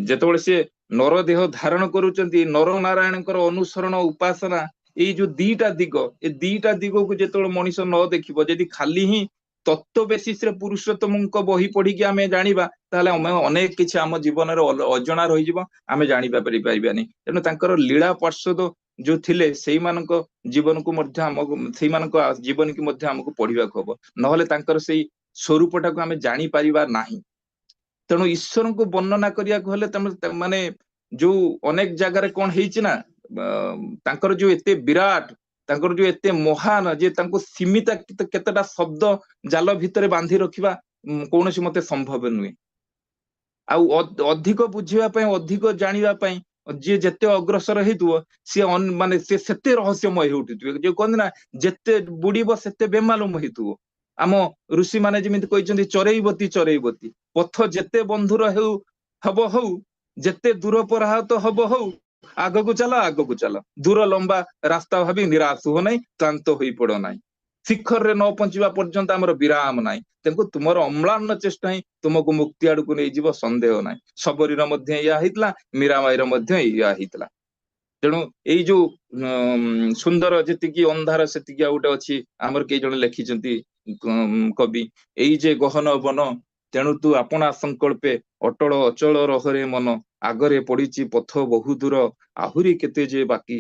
ଯେତେବେଳେ ସେ ନର ଦେହ ଧାରଣ କରୁଛନ୍ତି, ନର ନାରାୟଣଙ୍କର ଅନୁସରଣ ଉପାସନା, ଏଇ ଯୋଉ ଦିଟା ଦିଗ, ଏ ଦିଟା ଦିଗକୁ ଯେତେବେଳେ ମଣିଷ ନ ଦେଖିବ, ଯଦି ଖାଲି ହିଁ ତତ୍ତ୍ୱ ବେସିସରେ ପୁରୁଷୋତ୍ତମଙ୍କ ବହି ପଢିକି ଆମେ ଜାଣିବା, ତାହେଲେ ଆମେ ଅନେକ କିଛି ଆମ ଜୀବନରେ ଅଜଣା ରହିଯିବ, ଆମେ ଜାଣିବା ପାରିବାନି। ତେଣୁ ତାଙ୍କର ଲୀଳା ପାର୍ଶ୍ୱଦ ଯୋଉ ଥିଲେ ସେଇମାନଙ୍କ ଜୀବନକୁ ମଧ୍ୟ ଆମକୁ, ସେଇମାନଙ୍କ ଜୀବନୀକୁ ମଧ୍ୟ ଆମକୁ ପଢିବାକୁ ହବ, ନହେଲେ ତାଙ୍କର ସେଇ ସ୍ୱରୂପଟାକୁ ଆମେ ଜାଣିପାରିବା ନାହିଁ। ତେଣୁ ଈଶ୍ୱରଙ୍କୁ ବର୍ଣ୍ଣନା କରିବାକୁ ହେଲେ ମାନେ ଯୋଉ ଅନେକ ଜାଗାରେ କଣ ହେଇଛି ନା, ତାଙ୍କର ଯୋଉ ଏତେ ବିରାଟ, ତାଙ୍କର ଯୋଉ ଏତେ ମହାନ, ଯେ ତାଙ୍କୁ ସୀମିତ କେତେଟା ଶବ୍ଦ ଜାଲ ଭିତରେ ବାନ୍ଧି ରଖିବା କୌଣସି ମତେ ସମ୍ଭବ ନୁହେଁ। ଆଉ ଅଧିକ ବୁଝିବା ପାଇଁ, ଅଧିକ ଜାଣିବା ପାଇଁ ଯିଏ ଯେତେ ଅଗ୍ରସର ହେଇଥିବ, ସିଏ ମାନେ ସେ ସେତେ ରହସ୍ୟମୟ ହେଇ ଉଠୁଥିବେ। ଯୋଉ କହନ୍ତି ନା, ଯେତେ ବୁଡିବ ସେତେ ବେମାଲୁମ ହେଇଥିବ। ଆମ ଋଷି ମାନେ ଯେମିତି କହିଛନ୍ତି, ଚରେଇବତୀ ଚରେଇବତୀ, ପଥ ଯେତେ ବନ୍ଧୁର ହେଉ ହବ ହଉ, ଯେତେ ଦୂର ପରାହତ ହବ ହଉ, ଆଗକୁ ଚାଲ ଆଗକୁ ଚାଲ, ଦୂର ଲମ୍ବା ରାସ୍ତା ଭାବି ନିରାଶ ହୁଅ ନାହିଁ, କ୍ଳାନ୍ତ ହୋଇ ପଡ ନାହିଁ, ଶିଖରରେ ନ ପହଞ୍ଚିବା ପର୍ଯ୍ୟନ୍ତ ଆମର ବିରାମ ନାହିଁ। ତେଣୁ ତୁମର ଅମ୍ଳାନ ଚେଷ୍ଟା ହିଁ ତୁମକୁ ମୁକ୍ତି ଆଡକୁ ନେଇଯିବ, ସନ୍ଦେହ ନାହିଁ। ଶବରୀର ମଧ୍ୟ ଏଇଆ ହେଇଥିଲା, ମୀରାବାଇର ମଧ୍ୟ ଏଇଆ ହେଇଥିଲା। ତେଣୁ ଏଇ ଯୋଉ ସୁନ୍ଦର ଯେତିକି ଅନ୍ଧାର ସେତିକି ଆଉ ଗୋଟେ ଅଛି, ଆମର କେହି ଜଣେ ଲେଖିଛନ୍ତି କବି, ଏଇ ଯେ ଗହନ ବନ, ତେଣୁ ତୁ ଆପଣା ସଂକଳ୍ପେ ଅଟଳ ଅଚଳ ରହରେ ମନ, ଆଗରେ ପଡିଛି ପଥ ବହୁ ଦୂର, ଆହୁରି କେତେ ଯେ ବାକି,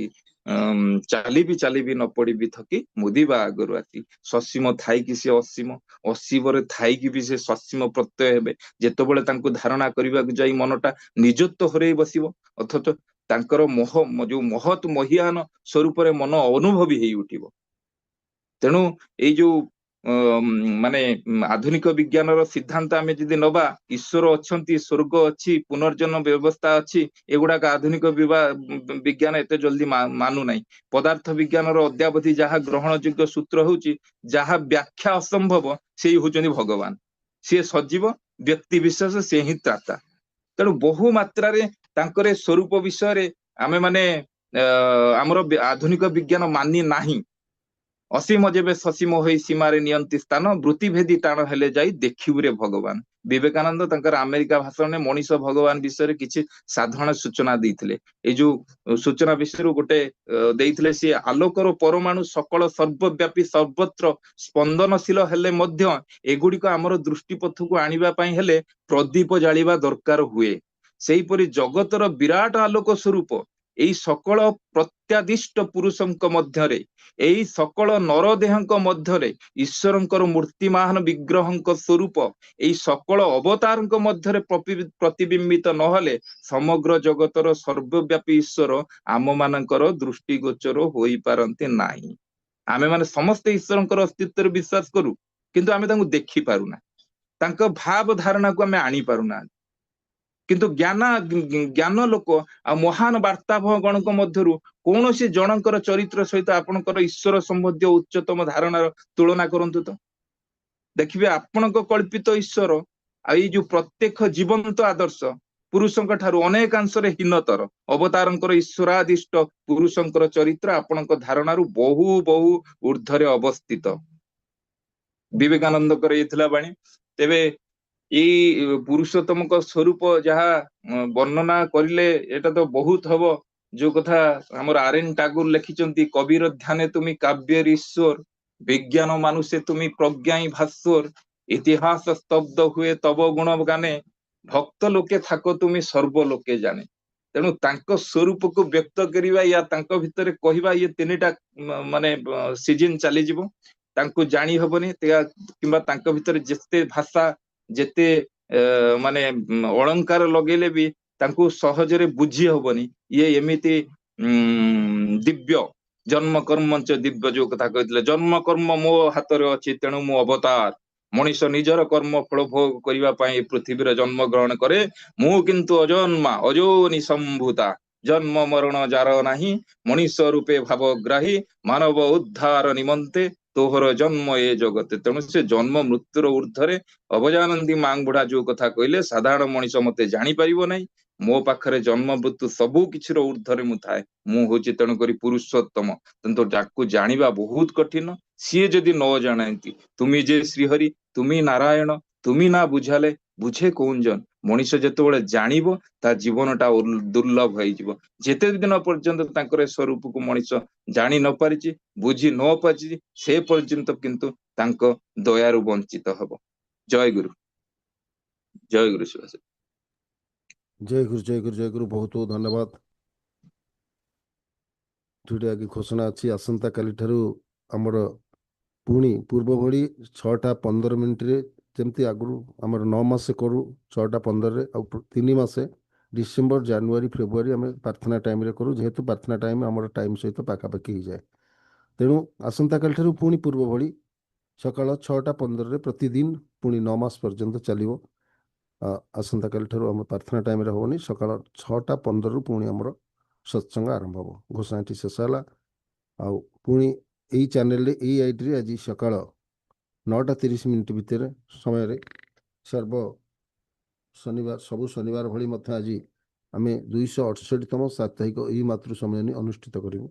ଚାଲିବି ଚାଲିବି ନ ପଡିବି ଥକି, ମୁଦିବା ଆଗରୁ ଆସି, ସସୀମ ଥାଇକି ସେ ଅସୀମ, ଅସୀମରେ ଥାଇକି ବି ସେ ସସୀମ ପ୍ରତ୍ୟୟ ହେବେ। ଯେତେବେଳେ ତାଙ୍କୁ ଧାରଣା କରିବାକୁ ଯାଇ ମନଟା ନିଜତ୍ୱ ହରେଇ ବସିବ, ଅଥଚ ତାଙ୍କର ଯୋଉ ମହତ ମହିୟାନ ସ୍ୱରୂପରେ ମନ ଅନୁଭବୀ ହେଇ ଉଠିବ। ତେଣୁ ଏଇ ଯୋଉ ମାନେ ଆଧୁନିକ ବିଜ୍ଞାନର ସିଦ୍ଧାନ୍ତ ଆମେ ଯଦି ନବା, ଈଶ୍ୱର ଅଛନ୍ତି, ସ୍ୱର୍ଗ ଅଛି, ପୁନର୍ଜନ୍ମ ବ୍ୟବସ୍ଥା ଅଛି, ଏଗୁଡାକ ଆଧୁନିକ ବିଜ୍ଞାନ ଏତେ ଜଲ୍ଦି ମାନୁ ନାହିଁ। ପଦାର୍ଥ ବିଜ୍ଞାନର ଅଦ୍ୟାବଧି ଯାହା ଗ୍ରହଣ ଯୋଗ୍ୟ ସୂତ୍ର ହଉଛି, ଯାହା ବ୍ୟାଖ୍ୟା ଅସମ୍ଭବ, ସେଇ ହଉଛନ୍ତି ଭଗବାନ। ସିଏ ସଜୀବ, ବ୍ୟକ୍ତି ବିଶେଷ ସେ ହିଁ ତ୍ରାତା। ତେଣୁ ବହୁ ମାତ୍ରାରେ ତାଙ୍କର ସ୍ୱରୂପ ବିଷୟରେ ଆମେ ମାନେ ଆମର ଆଧୁନିକ ବିଜ୍ଞାନ ମାନି ନାହିଁ। ଅସୀମ ଯେବେ ସସୀମ ହୋଇ ସୀମାରେ ନିଅନ୍ତି ସ୍ଥାନ, ବୃତ୍ତିଭେଦୀ ଟାଣ ହେଲେ ଯାଇ ଦେଖିବୁରେ ଭଗବାନ। ବିବେକାନନ୍ଦ ତାଙ୍କର ଆମେରିକା ଭାଷଣରେ ମଣିଷ ଭଗବାନ ବିଷୟରେ କିଛି ସାଧାରଣ ସୂଚନା ଦେଇଥିଲେ। ଏଇ ଯୋଉ ସୂଚନା ବିଷୟରୁ ଗୋଟେ ଦେଇଥିଲେ, ସିଏ ଆଲୋକର ପରମାଣୁ ସକଳ ସର୍ବବ୍ୟାପୀ ସର୍ବତ୍ର ସ୍ପନ୍ଦନଶୀଳ ହେଲେ ମଧ୍ୟ ଏଗୁଡିକ ଆମର ଦୃଷ୍ଟିପଥକୁ ଆଣିବା ପାଇଁ ହେଲେ ପ୍ରଦୀପ ଜାଳିବା ଦରକାର ହୁଏ। ସେହିପରି ଜଗତର ବିରାଟ ଆଲୋକ ସ୍ୱରୂପ ଏଇ ସକଳ ପ୍ରତ୍ୟାଦିଷ୍ଟ ପୁରୁଷଙ୍କ ମଧ୍ୟରେ, ଏଇ ସକଳ ନରଦେହଙ୍କ ମଧ୍ୟରେ ଈଶ୍ୱରଙ୍କର ମୂର୍ତ୍ତିମାନ ବିଗ୍ରହଙ୍କ ସ୍ୱରୂପ ଏଇ ସକଳ ଅବତାରଙ୍କ ମଧ୍ୟରେ ପ୍ରତିବିମ୍ବିତ ନହେଲେ ସମଗ୍ର ଜଗତର ସର୍ବବ୍ୟାପୀ ଈଶ୍ୱର ଆମ ମାନଙ୍କର ଦୃଷ୍ଟିଗୋଚର ହୋଇପାରନ୍ତି ନାହିଁ। ଆମେ ମାନେ ସମସ୍ତେ ଈଶ୍ୱରଙ୍କର ଅସ୍ତିତ୍ୱରେ ବିଶ୍ୱାସ କରୁ, କିନ୍ତୁ ଆମେ ତାଙ୍କୁ ଦେଖି ପାରୁନା, ତାଙ୍କ ଭାବ ଧାରଣାକୁ ଆମେ ଆଣିପାରୁନା। କିନ୍ତୁ ଜ୍ଞାନ ଲୋକ ଆଉ ମହାନ ବାର୍ତ୍ତାବହ ଗଣଙ୍କ ମଧ୍ୟରୁ କୌଣସି ଜଣଙ୍କର ଚରିତ୍ର ସହିତ ଆପଣଙ୍କର ଈଶ୍ୱର ସମ୍ବନ୍ଧୀୟ ଉଚ୍ଚତମ ଧାରଣାର ତୁଳନା କରନ୍ତୁ ତ, ଦେଖିବେ ଆପଣଙ୍କ କଳ୍ପିତ ଈଶ୍ୱର ଆଉ ଏଇ ଯୋଉ ପ୍ରତ୍ୟକ୍ଷ ଜୀବନ୍ତ ଆଦର୍ଶ ପୁରୁଷଙ୍କ ଠାରୁ ଅନେକାଂଶରେ ହୀନତର। ଅବତାରଙ୍କର ଈଶ୍ୱରାଦିଷ୍ଟ ପୁରୁଷଙ୍କର ଚରିତ୍ର ଆପଣଙ୍କ ଧାରଣାରୁ ବହୁ ବହୁ ଊର୍ଦ୍ଧ୍ୱରେ ଅବସ୍ଥିତ। ବିବେକାନନ୍ଦଙ୍କର ଇଏ ଥିଲା ବାଣୀ। ତେବେ ଏଇ ପୁରୁଷୋତ୍ତମଙ୍କ ସ୍ୱରୂପ ଯାହା ବର୍ଣ୍ଣନା କରିଲେ ଏଟା ତ ବହୁତ ହବ। ଯୋଉ କଥା ଆମର ଆର୍ଏନ୍ ଟାଗୋର ଲେଖିଛନ୍ତି, କବିର ଧ୍ୟାନେ ତୁମି କାବ୍ୟର ଈଶ୍ୱର, ବିଜ୍ଞାନ ମାନୁଷେ ତୁମି ପ୍ରଜ୍ଞା ଭାସ୍ୱର, ଇତିହାସ ସ୍ତବ୍ଧ ହୁଏ ତବ ଗୁଣ ଗାନେ, ଭକ୍ତ ଲୋକେ ଥାକ ତୁମି ସର୍ବ ଲୋକେ ଜାଣେ। ତେଣୁ ତାଙ୍କ ସ୍ୱରୂପକୁ ବ୍ୟକ୍ତ କରିବା, ୟା ତାଙ୍କ ଭିତରେ କହିବା, ଇଏ ତିନିଟା ମାନେ ସିଜିନ ଚାଲିଯିବ, ତାଙ୍କୁ ଜାଣି ହବନି, କିମ୍ବା ତାଙ୍କ ଭିତରେ ଯେତେ ଭାଷା, ଯେତେ ମାନେ ଅଳଙ୍କାର ଲଗେଇଲେ ବି ତାଙ୍କୁ ସହଜରେ ବୁଝି ହବନି। ଇଏ ଏମିତି ଦିବ୍ୟ, ଜନ୍ମ କର୍ମଞ୍ଚ ଦିବ୍ୟ ଯୋଉ କଥା କହିଥିଲେ, ଜନ୍ମ କର୍ମ ମୋ ହାତରେ ଅଛି ତେଣୁ ମୁଁ ଅବତାର। ମଣିଷ ନିଜର କର୍ମ ଫଳ ଭୋଗ କରିବା ପାଇଁ ଏ ପୃଥିବୀରେ ଜନ୍ମ ଗ୍ରହଣ କରେ। ମୁଁ କିନ୍ତୁ ଅଜନ୍ମା ଅଯୋନି ସମ୍ଭୂତା, ଜନ୍ମ ମରଣ ଯାର ନାହିଁ, ମଣିଷ ରୂପେ ଭାବଗ୍ରାହୀ, ମାନବ ଉଦ୍ଧାର ନିମନ୍ତେ ତୋହର ଜନ୍ମ ଏ ଜଗତେ। ତେଣୁ ସେ ଜନ୍ମ ମୃତ୍ୟୁର ଉର୍ଦ୍ଧ୍ୱରେ ଅଭଜାନନ୍ଦୀ ମାଙ୍ଗ ବୁଢା ଯୋଉ କଥା କହିଲେ, ସାଧାରଣ ମଣିଷ ମତେ ଜାଣିପାରିବ ନାହିଁ, ମୋ ପାଖରେ ଜନ୍ମ ମୃତ୍ୟୁ ସବୁ କିଛିର ଉର୍ଦ୍ଧ୍ୱରେ ମୁଁ ଥାଏ। ମୁଁ ହଉଛି ତେଣୁକରି ପୁରୁଷୋତ୍ତମ, କିନ୍ତୁ ତାକୁ ଜାଣିବା ବହୁତ କଠିନ। ସିଏ ଯଦି ନ ଜାଣନ୍ତି, ତୁମି ଯେ ଶ୍ରୀହରି, ତୁମି ନାରାୟଣ, ତୁମି ନା ବୁଝାଲେ ବୁଝେ କଉନ୍ ଜନ। ମଣିଷ ଯେତେବେଳେ ଜାଣିବ, ତା ଜୀବନଟା ଦୁର୍ଲଭ ହେଇଯିବ। ଯେତେ ଦିନ ପର୍ଯ୍ୟନ୍ତ ତାଙ୍କର ଏ ସ୍ୱରୂପକୁ ମଣିଷ ଜାଣି ନ ପାରିଛି, ବୁଝି ନ ପାରିଛି, ସେ ପର୍ଯ୍ୟନ୍ତ କିନ୍ତୁ ତାଙ୍କ ଦୟାରୁ ବଞ୍ଚିତ ହବ। ଜୟ ଗୁରୁ, ଜୟ ଗୁରୁ ଶିବାଚାର୍ଯ୍ୟ। ଜୟ ଗୁରୁ, ଜୟ ଗୁରୁ, ଜୟ ଗୁରୁ। ବହୁତ ବହୁତ ଧନ୍ୟବାଦ। ଯୋଉଟା କି ଘୋଷଣା ଅଛି, ଆସନ୍ତା କାଲି ଠାରୁ ଆମର ପୁଣି ପୂର୍ବ ଭଳି 6ଟା 15 ମିନିଟ୍ରେ, ଯେମିତି ଆଗରୁ ଆମର 9 ମାସ କରୁ 6ଟା 15ରେ, ଆଉ 3 ମାସେ ଡିସେମ୍ବର ଜାନୁଆରୀ ଫେବୃଆରୀ ଆମେ ପ୍ରାର୍ଥନା ଟାଇମ୍ରେ କରୁ, ଯେହେତୁ ପ୍ରାର୍ଥନା ଟାଇମ୍ ଆମର ଟାଇମ୍ ସହିତ ପାଖାପାଖି ହେଇଯାଏ। ତେଣୁ ଆସନ୍ତାକାଲି ଠାରୁ ପୁଣି ପୂର୍ବ ଭଳି ସକାଳ 6ଟା 15ରେ ପ୍ରତିଦିନ ପୁଣି 9 ମାସ ପର୍ଯ୍ୟନ୍ତ ଚାଲିବ। ଆସନ୍ତାକାଲି ଠାରୁ ଆମ ପ୍ରାର୍ଥନା ଟାଇମ୍ରେ ହେବନି, ସକାଳ 6ଟା 15ରୁ ପୁଣି ଆମର ସତ୍ସଙ୍ଗ ଆରମ୍ଭ ହେବ। ଘୋଷଣାଟି ଶେଷ ହେଲା। ଆଉ ପୁଣି ଏଇ ଚ୍ୟାନେଲରେ, ଏଇ ଆଇଡିରେ ଆଜି ସକାଳ 9ଟା 30 ମିନିଟ୍ ଭିତରେ ସମୟରେ ସବୁ ଶନିବାର ଭଳି ମଧ୍ୟ ଆଜି ଆମେ 268ତମ ସାପ୍ତାହିକ ଏହି ମାତୃ ସମ୍ମିଳନୀ ଅନୁଷ୍ଠିତ କରିବୁ।